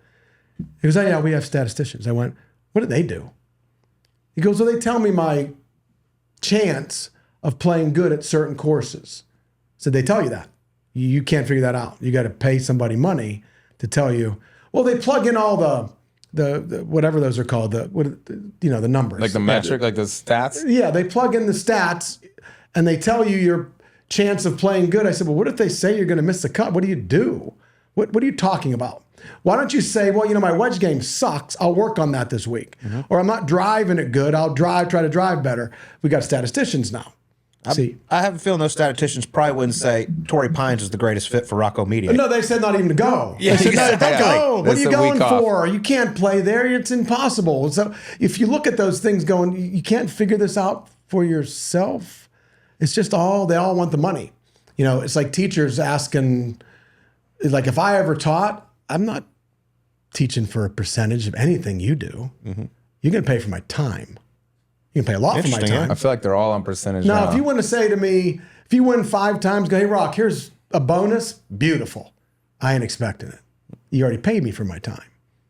He goes, oh, yeah, we have statisticians. I went, what do they do? He goes, well, they tell me my chance of playing good at certain courses. So they tell you that. You can't figure that out. You got to pay somebody money to tell you. Well, they plug in all the whatever those are called, the numbers. Like the metric, like the stats? Yeah, they plug in the stats and they tell you your chance of playing good. I said, well, what if they say you're going to miss the cut? What do you do? What are you talking about? Why don't you say, well, my wedge game sucks. I'll work on that this week. Mm-hmm. Or I'm not driving it good. I'll try to drive better. We got statisticians now. I have a feeling those statisticians probably wouldn't say Torrey Pines is the greatest fit for Rocco Mediate. No, they said not even to go. Yeah, they said, exactly. Don't go. What are you going for? Off. You can't play there. It's impossible. So if you look at those things going, you can't figure this out for yourself. It's just they all want the money. It's like teachers asking, like if I ever taught, I'm not teaching for a percentage of anything you do. Mm-hmm. You're going to pay for my time. You can pay a lot for my time. I feel like they're all on percentage now. If you want to say to me, if you win 5 times, go, hey, Rock, here's a bonus. Beautiful. I ain't expecting it. You already paid me for my time.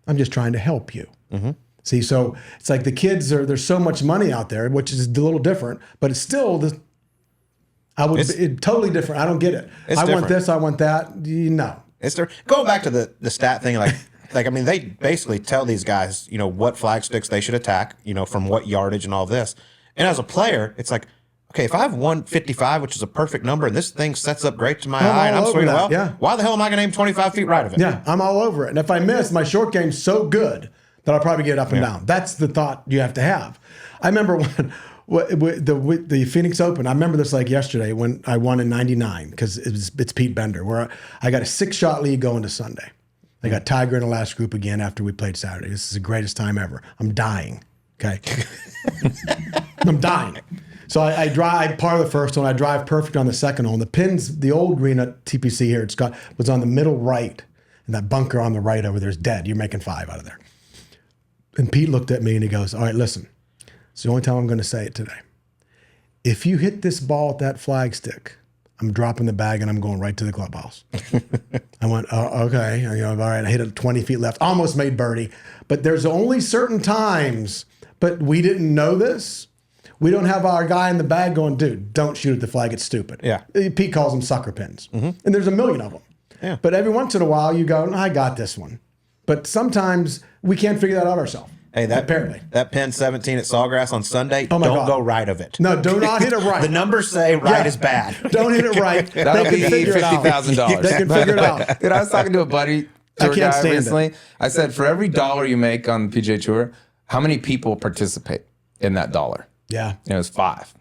I'm just trying to help you. Mm-hmm. See, so it's like the kids there's so much money out there, which is a little different, but it's still it's totally different. I don't get it. I want this, I want that. No. Going back to the stat thing, they basically tell these guys, what flag sticks they should attack, from what yardage and all this. And as a player, it's like, okay, if I have 155, which is a perfect number, and this thing sets up great to my eye, and I'm swinging well, why the hell am I going to aim 25 feet right of it? Yeah, I'm all over it. And if I miss, my short game's so good that I'll probably get up and down. That's the thought you have to have. I remember when the Phoenix Open, I remember this like yesterday when I won in 99, because it's Pete Bender, where I got a 6-shot lead going to Sunday. I got Tiger in the last group again after we played Saturday. This is the greatest time ever. I'm dying, okay? I'm dying. So I par the first one. I drive perfect on the second hole. And the pins, the old green at TPC here, was on the middle right. And that bunker on the right over there is dead. You're making 5 out of there. And Pete looked at me and he goes, all right, listen. It's the only time I'm going to say it today. If you hit this ball at that flagstick, I'm dropping the bag and I'm going right to the clubhouse. I went, oh, okay. All right. I hit it 20 feet left. Almost made birdie. But there's only certain times, but we didn't know this. We don't have our guy in the bag going, dude, don't shoot at the flag. It's stupid. Yeah. Pete calls them sucker pins. And there's a million of them. Yeah. But every once in a while you go, I got this one. But sometimes we can't figure that out ourselves. Hey, apparently. That pin 17 at Sawgrass on Sunday, Oh my don't God. go right of it. No, do not hit it right. The numbers say right is bad. Don't hit it right. That'll They be can figure it out. $50,000. They can figure it out. Dude, I was talking to a buddy tour can't guy stand recently. I said, for every dollar you make on the PGA Tour, how many people participate in that dollar? Yeah. And it was 5.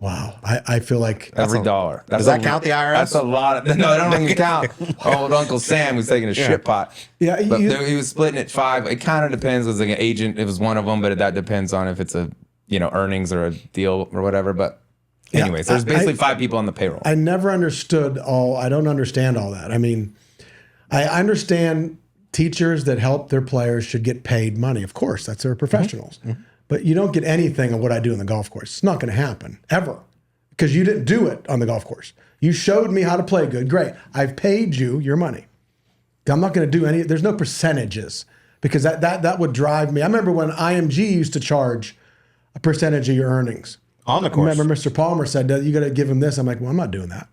Wow. I feel like Every dollar. Does that count the IRS? That's a lot. No, I don't even count. Old Uncle Sam was taking a shit pot. Yeah, But he was splitting it 5. It kind of depends. It was like an agent. It was one of them, but that depends on if it's a earnings or a deal or whatever. But anyways, there's basically 5 people on the payroll. I never understood I don't understand all that. I mean, I understand teachers that help their players should get paid money. Of course, that's their professionals. But you don't get anything of what I do in the golf course. It's not going to happen ever because you didn't do it on the golf course. You showed me how to play good. Great. I've paid you your money. I'm not going to do any. There's no percentages because that would drive me. I remember when IMG used to charge a percentage of your earnings on the course. Remember Mr. Palmer said, you got to give him this. I'm like, well, I'm not doing that.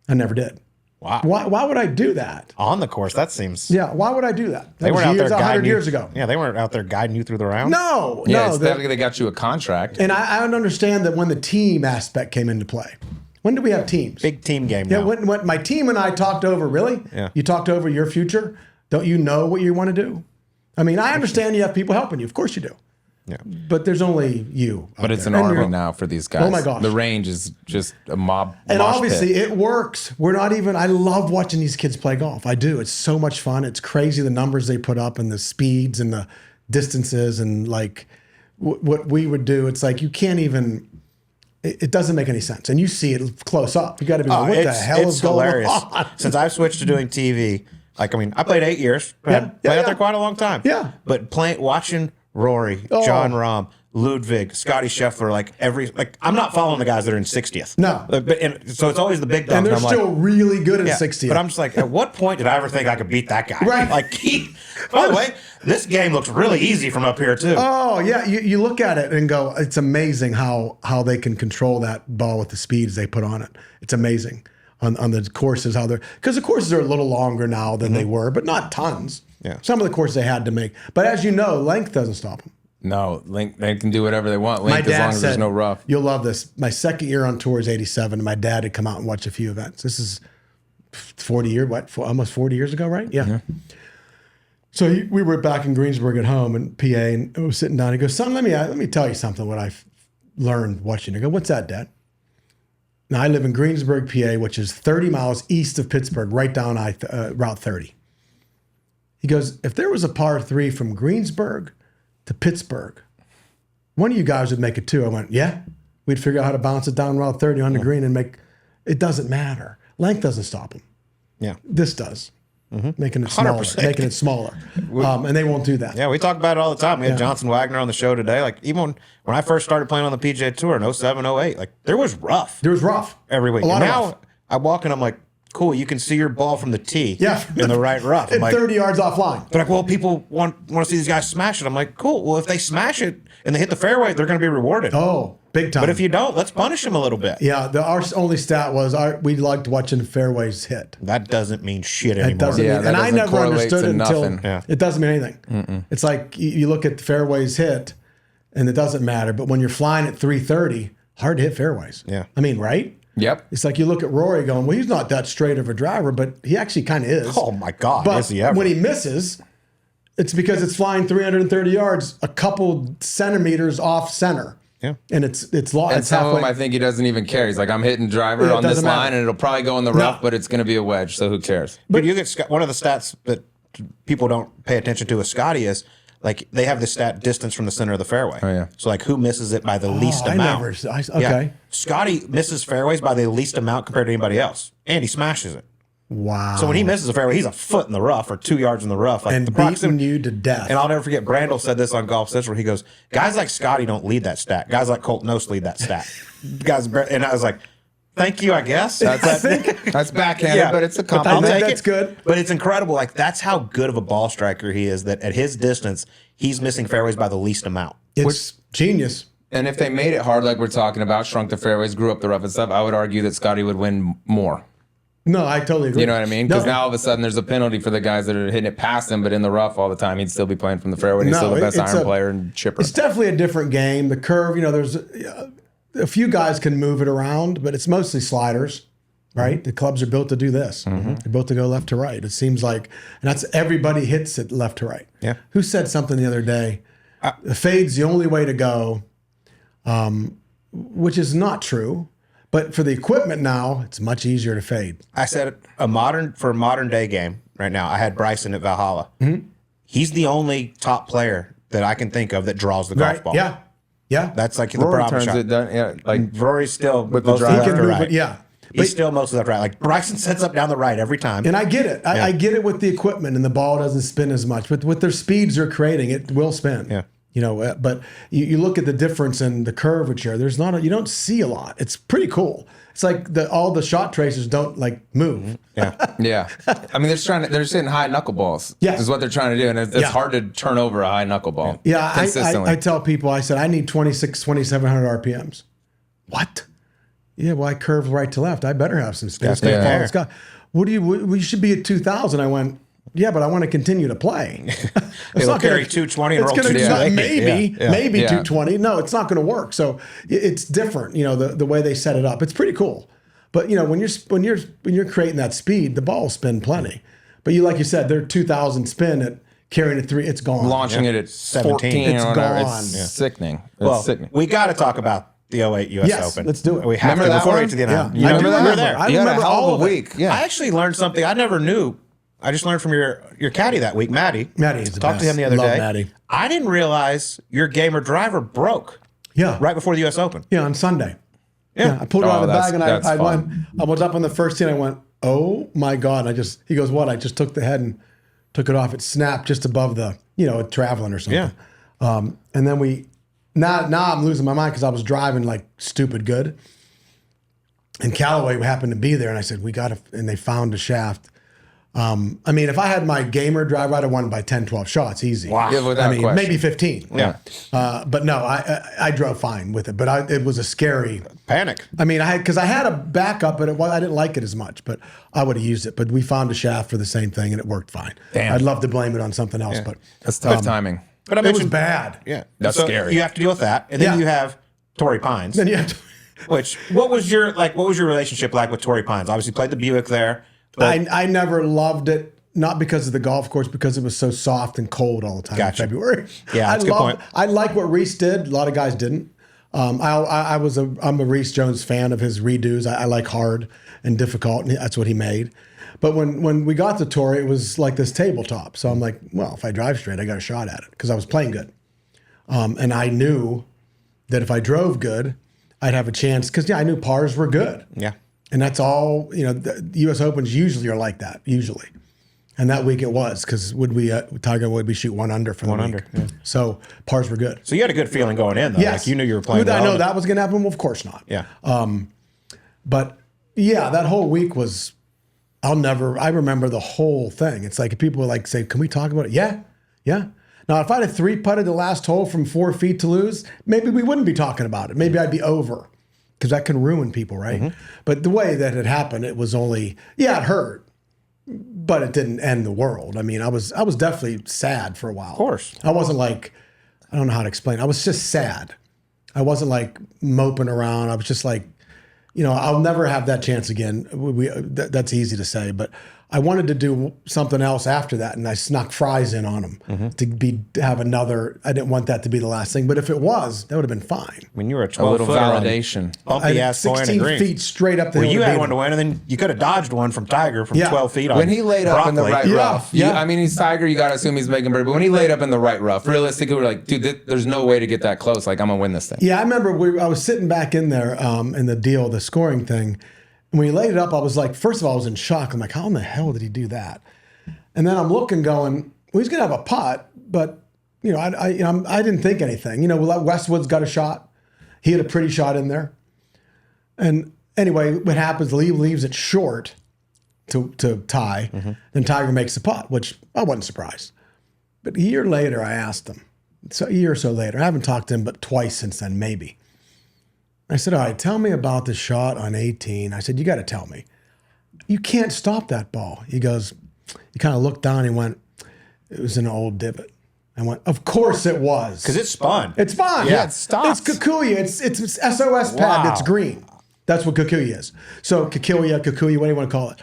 I never did. Wow. Why would I do that? On the course, that seems. Yeah, why would I do that? They weren't out there 100 years ago. Yeah, they weren't out there guiding you through the round. No, Yeah, no. it's definitely they got you a contract. And I don't understand that when the team aspect came into play. When did we have teams? Big team game Yeah, now. when my team and I talked over, really? Yeah. You talked over your future? Don't you know what you want to do? I mean, I understand you have people helping you. Of course you do. Yeah. But there's only you. But it's there. an And army you're- now for these guys. Oh my gosh. The range is just a mob. And mosh obviously pit. it works. I love watching these kids play golf. I do. It's so much fun. It's crazy the numbers they put up and the speeds and the distances and like what we would do. It's like you can't even, it doesn't make any sense. And you see it close up. You got to be like, what the hell is going hilarious. on? Since I've switched to doing TV, I played 8 years. Played out there quite a long time. Yeah. But watching Rory, John Rahm, Ludwig, Scotty Scheffler, I'm not following the guys that are in 60th. No. So it's always the big dogs. And they're I'm still really good at 60. But I'm just like, at what point did I ever think I could beat that guy? Right. By the way, this game looks really easy from up here too. Oh, yeah. You look at it and go, it's amazing how they can control that ball with the speeds they put on it. It's amazing on the courses, because the courses are a little longer now than they were, but not tons. Yeah. Some of the courses they had to make. But as you know, length doesn't stop them. No, Link, they can do whatever they want. My Link, dad as long as said, there's no rough. You'll love this. My second year on tour is 87, and my dad had come out and watched a few events. This is 40 years, almost 40 years ago, right? Yeah. So we were back in Greensburg at home in PA, and I was sitting down. He goes, son, let me tell you something, what I've learned watching. I go, what's that, Dad? Now, I live in Greensburg, PA, which is 30 miles east of Pittsburgh, right down Route 30. He goes, if there was a par 3 from Greensburg to Pittsburgh, one of you guys would make it too. I went, yeah. We'd figure out how to bounce it down Route 30 on the green and it doesn't matter. Length doesn't stop them. Yeah. This does. Making it smaller. 100%. Making it smaller. And they won't do that. Yeah, we talk about it all the time. We had Johnson Wagner on the show today. Like, even when I first started playing on the PGA Tour in 07, 08, like, there was rough There was rough. every week. A lot And of now rough. I walk and I'm like, cool, you can see your ball from the tee in the right rough. I'm And like, 30 yards offline. they're like, well, people want to see these guys smash it. I'm like, cool. Well, if they smash it and they hit the fairway, they're going to be rewarded. Oh, big time. But if you don't, let's punish them a little bit. Yeah, our only stat was we liked watching fairways hit. That doesn't mean shit It anymore. doesn't Yeah, mean, that and I doesn't never correlate understood to it until nothing. Yeah. it doesn't mean anything. It's like you look at the fairways hit, and it doesn't matter. But when you're flying at 330, hard to hit fairways. Yeah. I mean, right? Yep. It's like you look at Rory going, well, he's not that straight of a driver, but he actually kind of is. Oh, my God. But Is he ever? when he misses, it's because it's flying 330 yards, a couple centimeters off center. Yeah. And it's lost. And It's some of them, halfway. I think he doesn't even care. He's like, I'm hitting driver Yeah, it on this doesn't matter. line, and it'll probably go in the rough, but it's going to be a wedge, so who cares? But you get one of the stats that people don't pay attention to with Scotty is like they have this stat distance from the center of the fairway. Oh, yeah. So like who misses it by the least amount? Okay. Yeah. Scotty misses fairways by the least amount compared to anybody else, and he smashes it. Wow. So when he misses a fairway, he's a foot in the rough or 2 yards in the rough. Like and the beating proximity. you to death. And I'll never forget, Brandel said this on Golf Central. He goes, guys like Scotty don't lead that stat. Guys like Colt Knost lead that stat. And I was like, thank you, I guess. That's backhanded, but it's a I'll compliment. take That's it. good. But it's incredible. Like, that's how good of a ball striker he is, that at his distance, he's missing fairways by the least amount. It's genius. And if they made it hard, like we're talking about, shrunk the fairways, grew up the rough and stuff, I would argue that Scotty would win more. No, I totally agree. You know what I mean? Because No. now all of a sudden there's a penalty for the guys that are hitting it past him, but in the rough all the time, he'd still be playing from the fairway. And he's still the best iron player and chipper. It's definitely a different game. The curve, there's a few guys can move it around, but it's mostly sliders, right? The clubs are built to do this. They're built to go left to right. It seems like, and that's everybody hits it left to right. Yeah. Who said something the other day? The fade's the only way to go, which is not true. But for the equipment now, it's much easier to fade. I said for a modern day game right now, I had Bryson at Valhalla. He's the only top player that I can think of that draws the golf ball. Yeah. Yeah. That's like the Rory problem turns shot. it down, yeah, like Rory's still With the mostly driver. left He can to move right. it, yeah. He's still mostly left to right. Like Bryson sets up down the right every time. And I get it. I get it with the equipment and the ball doesn't spin as much. But with their speeds they're creating, it will spin. Yeah. But you look at the difference in the curvature. You don't see a lot. It's pretty cool. It's like all the shot tracers don't like move. Yeah. yeah. I mean, they're hitting high knuckleballs. Yes. Is what they're trying to do, and it's hard to turn over a high knuckleball. Yeah, consistently. I tell people, I said, I need 2,700 RPMs. What? Yeah, well, I curve right to left. I better have some space. Yeah. We should be at 2,000. I went, yeah, but I want to continue to play. It'll carry 220 and it's roll gonna be 220. maybe Yeah. 220. No, it's not going to work. So it's different, the way they set it up. It's pretty cool. But when you're creating that speed, the ball will spin plenty. But like you said, they're 2,000 spin at carrying it 3. It's gone. Launching it at 14. It's or whatever. gone. It's sickening. It's Well, sickening. we got to talk about the 08 U.S. Yes, Open. let's do it. We have Remember to that before we one? get to the end. Yeah. You I do remember remember that? I You had a remember hell all of a of it. week. Yeah. I actually learned something I never knew. I just learned from your caddy that week, Matty. Matty is the Talked to best. him the other Love day. Matty. I didn't realize your gamer driver broke Yeah. right before the U.S. Open. Yeah, on Sunday. Yeah. I pulled it out of the that's- bag and that's I went. fun. I was up on the first tee and I went, oh my God. He goes, what? I just took the head and took it off. It snapped just above the, traveling or something. Yeah. And then now I'm losing my mind because I was driving like stupid good. And Callaway happened to be there and I said, and they found a shaft. I mean, if I had my gamer driver, I'd have won by 10, 12 shots, easy. Wow. Yeah, without question. Maybe 15. Yeah. But no, I drove fine with it, but it was a scary Panic. I mean, because I had a backup, but I didn't like it as much. But I would have used it. But we found a shaft for the same thing, and it worked fine. Damn. I'd love to blame it on something else, but That's tough timing. But I it was mentioned bad. Yeah. That's So scary. You have to deal with that. And then Yeah. you have Torrey Pines. Then you have to. What was your relationship like with Torrey Pines? Obviously played the Buick there. But I never loved it, not because of the golf course, because it was so soft and cold all the time Gotcha. in February. Yeah, that's a good point. I like what Reese did. A lot of guys didn't. I'm a Reese Jones fan of his redos. I like hard and difficult, and that's what he made. But when we got to Torrey, it was like this tabletop. So I'm like, well, if I drive straight, I got a shot at it because I was playing good. And I knew that if I drove good, I'd have a chance because, I knew pars were good. yeah. And that's all, the U.S. Opens usually are like that, usually. And that week it was because Tiger Would we shoot 1 under for the week. under, yeah. So pars were good. So you had a good feeling going in, though. Yes. Like you knew you were playing Would I well. know that was going to happen? Well, of course not. Yeah. But yeah, that whole week was, I remember the whole thing. It's like people would like say, can we talk about it? Yeah. Yeah. Now, if I'd have 3-putted the last hole from 4 feet to lose, maybe we wouldn't be talking about it. Maybe I'd be over because that can ruin people, right? Mm-hmm. But the way that it happened, it was only, it hurt, but it didn't end the world. I mean, I was definitely sad for a while. Of course. I wasn't like, I don't know how to explain. I was just sad. I wasn't like moping around. I was just like, I'll never have that chance again. That's easy to say, but I wanted to do something else after that, and I snuck fries in on him to have another. I didn't want that to be the last thing, but if it was, that would have been fine. I mean, you were a A 12 little footer validation. bumpy ass 16 feet straight up the Well, hill. you to had beat one him. to win, and then you could have dodged one from Tiger from Yeah. 12 feet on When he laid up in the right broccoli. rough, Yeah. I mean, he's Tiger. You got to assume he's making birdie. But when he laid up in the right rough, realistically, we're like, dude, there's no way to get that close. Like, I'm gonna win this thing. Yeah, I remember I was sitting back in there in the deal, the scoring thing. And when he laid it up, I was like, first of all, I was in shock. I'm like, how in the hell did he do that? And then I'm looking, going, well, he's gonna have a putt, but I didn't think anything. Westwood's got a shot. He had a pretty shot in there. And anyway, what happens? Lee leaves it short to tie. Then Tiger makes the putt, which I wasn't surprised. But a year later, I asked him. So a year or so later, I haven't talked to him but twice since then, maybe. I said, all right, tell me about the shot on 18. I said, you got to tell me. You can't stop that ball. He goes, he kind of looked down and he went, it was an old divot. I went, of course it was. Because it spun. It's fine. Yeah, it stops. It's Kikuya. It's SOS pad that's green. That's what Kikuya is. So Kikuya, what do you want to call it?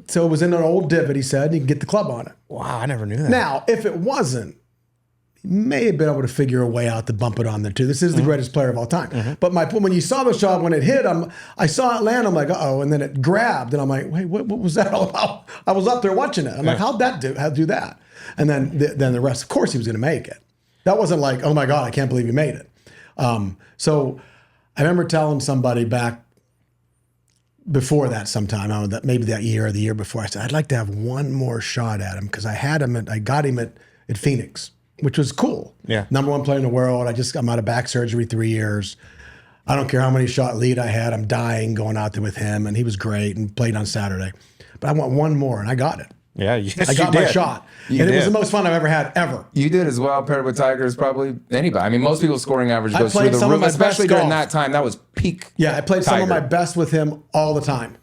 So it was in an old divot, he said, and you can get the club on it. Wow, I never knew that. Now, if it wasn't, he may have been able to figure a way out to bump it on there too. This is the greatest player of all time. But when you saw the shot, when it hit, I saw it land, I'm like, uh-oh, and then it grabbed, and I'm like, wait, what was that all about? I was up there watching it. I'm like, how'd do that? And then the rest, of course, he was going to make it. That wasn't like, oh my God, I can't believe he made it. So I remember telling somebody back before that sometime, maybe that year or the year before, I said, I'd like to have one more shot at him because I got him at Phoenix, which was cool. Yeah. Number one player in the world. I'm out of back surgery 3 years. I don't care how many shot lead I had. I'm dying going out there with him, and he was great and played on Saturday. But I want one more, and I got it. Yeah, yes, I got you my did. shot. You And it was did. the most fun I've ever had, ever. You did as well, paired with Tiger, as probably anybody. I mean, most people's scoring average I goes played through the some of roof, my especially best during golf. that time. That was peak. Yeah, I played some of Tiger. my best with him all the time.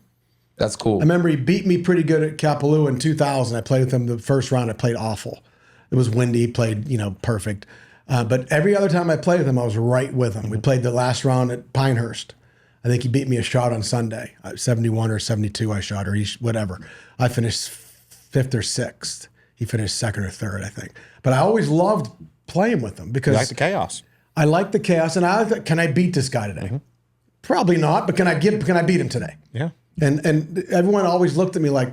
That's cool. I remember he beat me pretty good at Kapalua in 2000. I played with him the first round. I played awful. It was windy. He played, perfect. But every other time I played with him, I was right with him. We played the last round at Pinehurst. I think he beat me a shot on Sunday. 71 or 72 I shot, or whatever. I finished 5th or 6th. He finished 2nd or 3rd, I think. But I always loved playing with him because You like the chaos. I like the chaos. And I thought, can I beat this guy today? Probably not, but can I beat him today? Yeah. And everyone always looked at me like,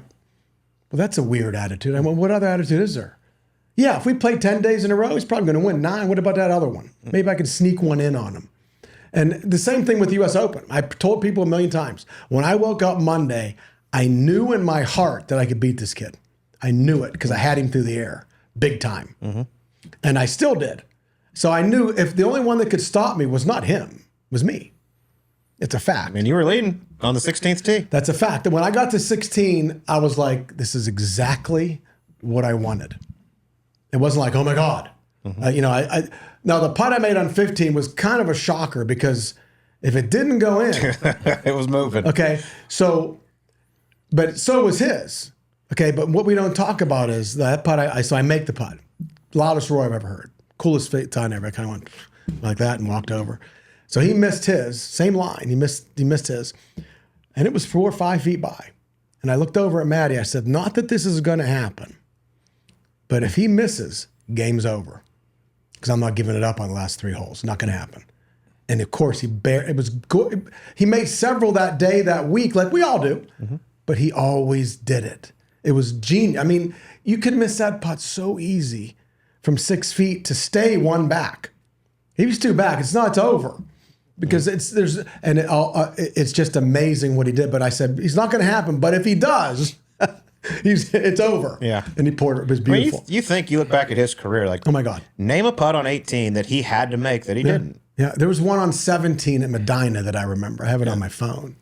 well, that's a weird attitude. I went, what other attitude is there? Yeah, if we play 10 days in a row, he's probably going to win 9. What about that other one? Maybe I can sneak one in on him. And the same thing with the U.S. Open. I told people a million times, when I woke up Monday, I knew in my heart that I could beat this kid. I knew it because I had him through the air, big time. And I still did. So I knew if the only one that could stop me was not him, was me. It's a fact. And you were leading on the 16th tee. That's a fact. And when I got to 16, I was like, this is exactly what I wanted. It wasn't like, oh my God. Now the putt I made on 15 was kind of a shocker because if it didn't go in, It was moving. okay, so was his. Okay, but what we don't talk about is that putt, I make the putt. Loudest roar I've ever heard. Coolest time ever. I kind of went like that and walked over. So he missed his, same line. He missed his. And it was 4 or 5 feet by. And I looked over at Maddie. I said, not that this is going to happen, but if he misses, game's over. Because I'm not giving it up on the last 3 holes. Not going to happen. And of course, he made several that day, that week, like we all do. But he always did it. It was genius. I mean, you could miss that putt so easy from 6 feet to stay 1 back. He was 2 back. It's over. Because it's just amazing what he did. But I said, he's not going to happen. But if he does, it's over. Yeah. And he poured it. It was I mean, beautiful. you think you look back at his career, like, Oh my God. name a putt on 18 that he had to make that he didn't. Yeah, there was one on 17 at Medina that I remember. I have it on my phone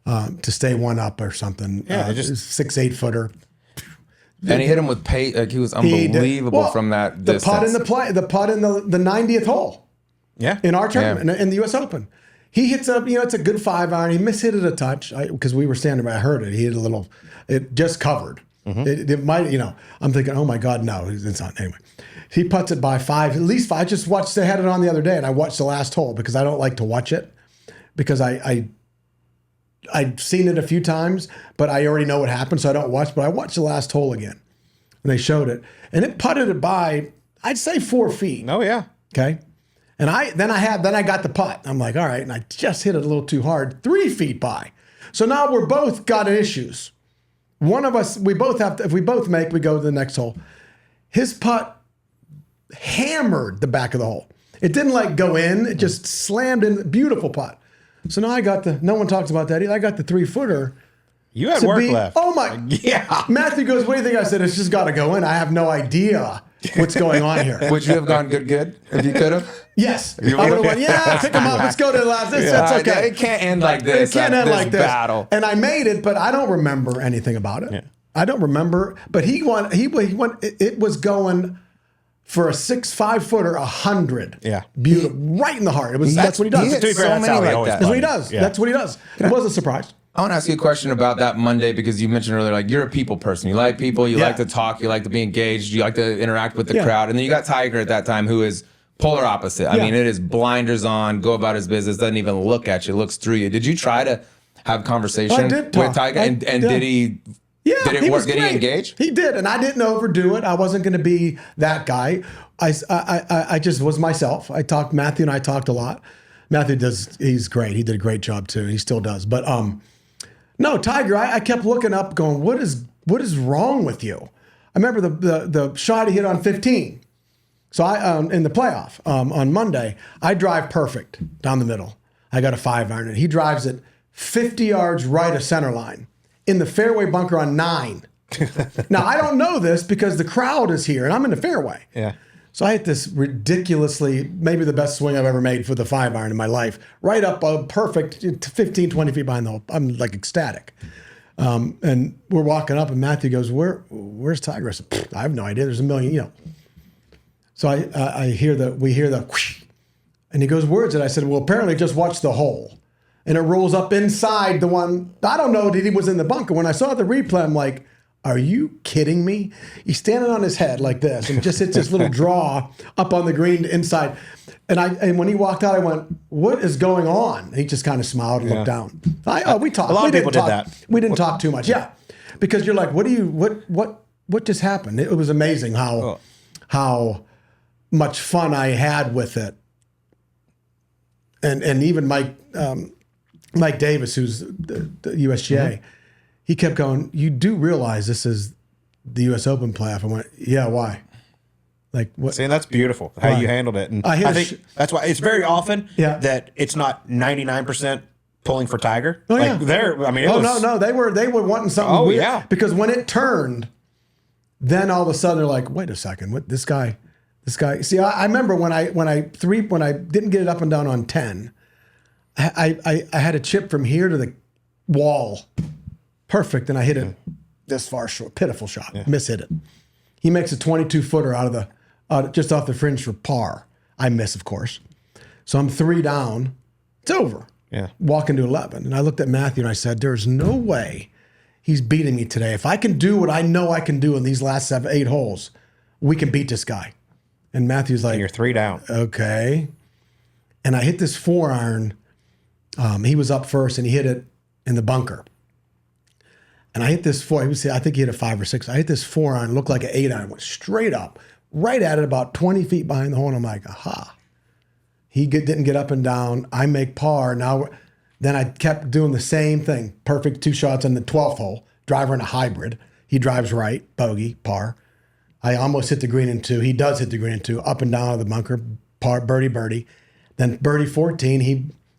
to stay 1 up or something. Yeah, it was 6-8 footer. And he hit him with pace. Like, he was unbelievable from that the distance. putt in the putt in the 90th hole Yeah. in our tournament in the U.S. Open. He hits up, it's a good 5-iron. He mishit it a touch because we were standing by. I heard it. He hit a little. It just covered. It might, I'm thinking, oh my God, no, it's not. Anyway, he putts it by 5, at least 5. I just watched. They had it on the other day, and I watched the last hole because I don't like to watch it because I I've seen it a few times, but I already know what happened, so I don't watch. But I watched the last hole again, and they showed it, and it putted it by, I'd say 4 feet. Oh yeah. Okay. And then I got the putt. I'm like, all right, and I just hit it a little too hard, 3 feet by. So now we're both got issues. One of us, we both have to, if we both make, we go to the next hole. His putt hammered the back of the hole. It didn't like go in, it just slammed in. Beautiful putt. So now I got no one talks about that either. I got the 3-footer. You had work left. Oh my. Yeah. Matthew goes, what do you think? I said, it's just got to go in. I have no idea what's going on here. Would you have gone good if you could have? Yes. I would have went, yeah, pick him up. Let's go to the last. That's okay. It can't end like this. It can't end like this. Battle. And I made it, but I don't remember anything about it. Yeah. I don't remember. But he won. He won. It was going for a 5-footer, 100. Yeah. Beautiful. Right in the heart. That's what he does. He hits so many like that. That's what he does. Yeah. That's what he does. It was a surprise. I want to ask you a question about that Monday because you mentioned earlier, like you're a people person. You like people, you like to talk, you like to be engaged, you like to interact with the crowd. And then you got Tiger at that time who is polar opposite. I mean, it is blinders on, go about his business, doesn't even look at you, looks through you. Did you try to have conversation with Tiger? And did he... Yeah, did it work? Did he engage? He did, and I didn't overdo it. I wasn't going to be that guy. I just was myself. Matthew and I talked a lot. Matthew he's great. He did a great job too. He still does. But no, Tiger, I kept looking up going, what is wrong with you? I remember the shot he hit on 15. So I in the playoff on Monday, I drive perfect down the middle. I got a 5-iron, and he drives it 50 yards right of center line in the fairway bunker on 9. Now, I don't know this because the crowd is here, and I'm in the fairway. Yeah. So I hit this ridiculously, maybe the best swing I've ever made for the 5-iron in my life, right up perfect 15, 20 feet behind the hole. I'm like ecstatic. And we're walking up, and Matthew goes, where's Tiger? I said, I have no idea. There's a million, So we hear the whoosh, and he goes, where's it? I said, well, apparently just watch the hole. And it rolls up inside the one. I don't know that he was in the bunker. When I saw the replay, I'm like, are you kidding me? He's standing on his head like this and just hits this little draw up on the green inside. And when he walked out, I went, what is going on? And he just kind of smiled and looked down. We talked. A lot of people did that. We didn't talk too much. Yeah. Because you're like, what just happened? It was amazing how much fun I had with it. And even Mike Davis, who's the USGA, he kept going, you do realize this is the U.S. Open playoff. I went, yeah, why? Like what? See, that's beautiful how you handled it. And I think that's why it's very often that it's not 99% pulling for Tiger. Oh, like no, they were wanting something weird. Yeah. Because when it turned, then all of a sudden they're like, wait a second, what this guy. See, I remember when I didn't get it up and down on 10, I had a chip from here to the wall. Perfect. And I hit it this far short. Pitiful shot. Miss-hit it. He makes a 22-footer out of the just off the fringe for par. I miss, of course. So I'm 3 down. It's over. Yeah. Walking to 11. And I looked at Matthew and I said, there's no way he's beating me today. If I can do what I know I can do in these last 8 holes, we can beat this guy. And Matthew's like, and you're 3 down. Okay. And I hit this 4-iron. He was up first and he hit it in the bunker. And I hit this I think he hit a 5 or 6. I hit this 4-iron, looked like an 8-iron, went straight up, right at it, about 20 feet behind the hole. And I'm like, aha. He didn't get up and down. I make par. Then I kept doing the same thing. Perfect 2 shots on the 12th hole. Driver in a hybrid. He drives right, bogey, par. I almost hit the green in 2. He does hit the green in 2, up and down out of the bunker, par, birdie. Then birdie 14,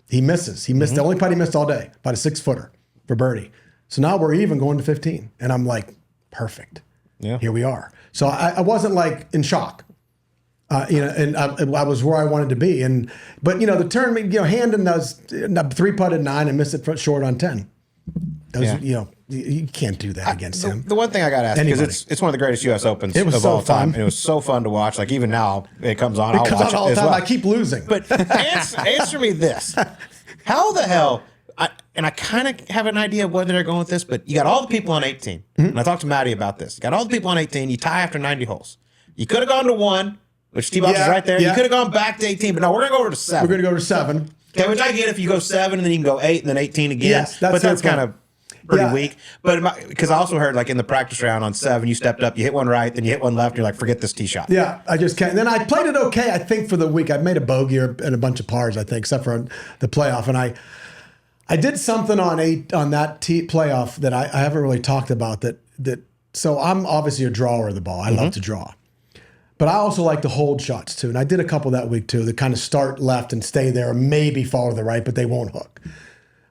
he misses. He missed the only putt he missed all day, about a 6-footer for birdie. So now we're even going to 15. And I'm like, perfect. Yeah. Here we are. So I wasn't like in shock. And I was where I wanted to be. But the tournament, Handon does 3-putted 9 and missed it short on 10. Those, you can't do that against him. The one thing I got to ask, because it's one of the greatest U.S. Opens of all time. And it was so fun to watch. Like even now, it comes on. It comes on all the time. I keep losing. But answer me this. How the hell... I kind of have an idea of where they're going with this, but you got all the people on 18. And I talked to Maddie about this. You got all the people on 18. You tie after 90 holes. You could have gone to 1, which T-Box is right there. You could have gone back to 18, but no, we're going to go over to 7. We're going to go to 7. Okay, which I get if you go 7 and then you can go 8 and then 18 again. Yes, that's kind of pretty Yeah. weak. But because I also heard like in the practice round on 7, you stepped up, you hit one right, then you hit one left. You're like, forget this tee shot. Yeah, I just can't. Then I played it okay, I think, for the week. I made a bogey and a bunch of pars, I think, except for the playoff. And I did something on that playoff that I haven't really talked about. So I'm obviously a drawer of the ball. I love to draw. But I also like to hold shots too. And I did a couple that week too that kind of start left and stay there, maybe fall to the right, but they won't hook.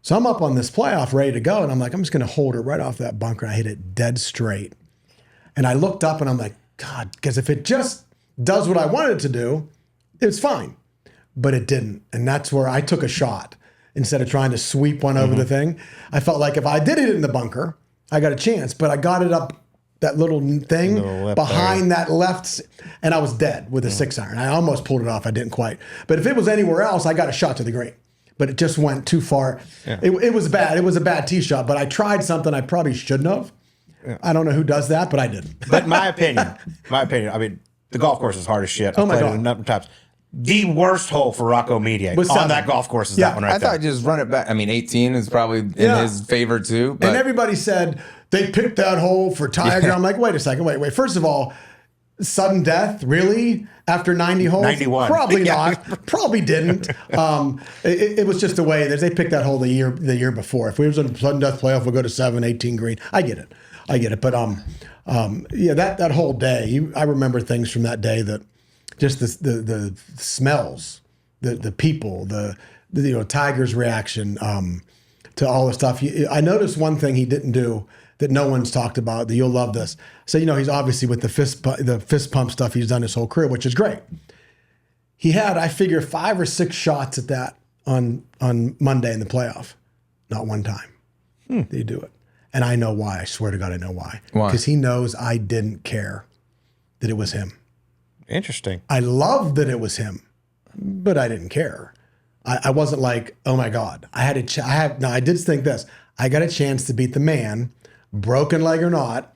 So I'm up on this playoff ready to go. And I'm like, I'm just going to hold it right off that bunker. I hit it dead straight. And I looked up and I'm like, God, because if it just does what I wanted it to do, it's fine. But it didn't. And that's where I took a shot instead of trying to sweep one over the thing. I felt like if I did it in the bunker, I got a chance. But I got it up that little thing behind that left, and I was dead with a 6-iron. I almost pulled it off. I didn't quite. But if it was anywhere else, I got a shot to the green. But it just went too far. Yeah. It was bad. It was a bad tee shot, but I tried something I probably shouldn't have. Yeah. I don't know who does that, but I did. But my opinion, I mean, the golf course is hard as shit. Oh my God. It a number of times. The worst hole for Rocco Mediate on that golf course is that one right there. I thought just run it back. I mean, 18 is probably in his favor too. But. And everybody said they picked that hole for Tiger. Yeah. I'm like, wait a second, wait. First of all, sudden death, really? After 90 holes? 91. Probably not. Probably didn't. It was just the way they picked that hole the year before. If we was in a sudden death playoff, we'll go to 7, 18 green. I get it. But that whole day, I remember things from that day that just the smells, the people, the Tiger's reaction to all the stuff. I noticed one thing he didn't do that no one's talked about, that you'll love this. So, he's obviously with the fist pump stuff he's done his whole career, which is great. He had, I figure, 5 or 6 shots at that on Monday in the playoff. Not one time did he do it. And I know why. I swear to God, I know why. Why? Because he knows I didn't care that it was him. Interesting. I loved that it was him, but I didn't care. I wasn't like, oh my God. I did think this. I got a chance to beat the man, broken leg or not,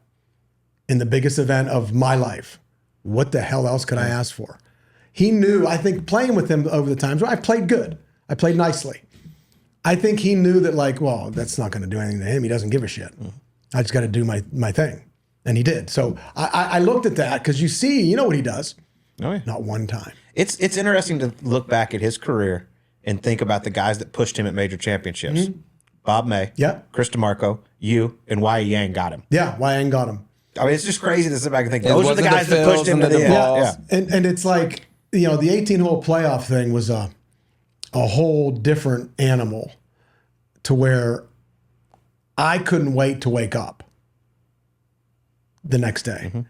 in the biggest event of my life. What the hell else could I ask for? He knew, I think, playing with him over the times, I played good. I played nicely. I think he knew that, that's not going to do anything to him. He doesn't give a shit. I just got to do my thing. And he did. So I looked at that because you know what he does. Oh, yeah. Not one time. It's interesting to look back at his career and think about the guys that pushed him at major championships. Mm-hmm. Bob May, Chris DeMarco, you, and Y Yang got him. Yeah, Y Yang got him. I mean, it's just crazy to sit back and think those are the guys that pushed him to the end. Yeah. And it's like, the 18-hole playoff thing was a whole different animal to where I couldn't wait to wake up the next day. Mm-hmm.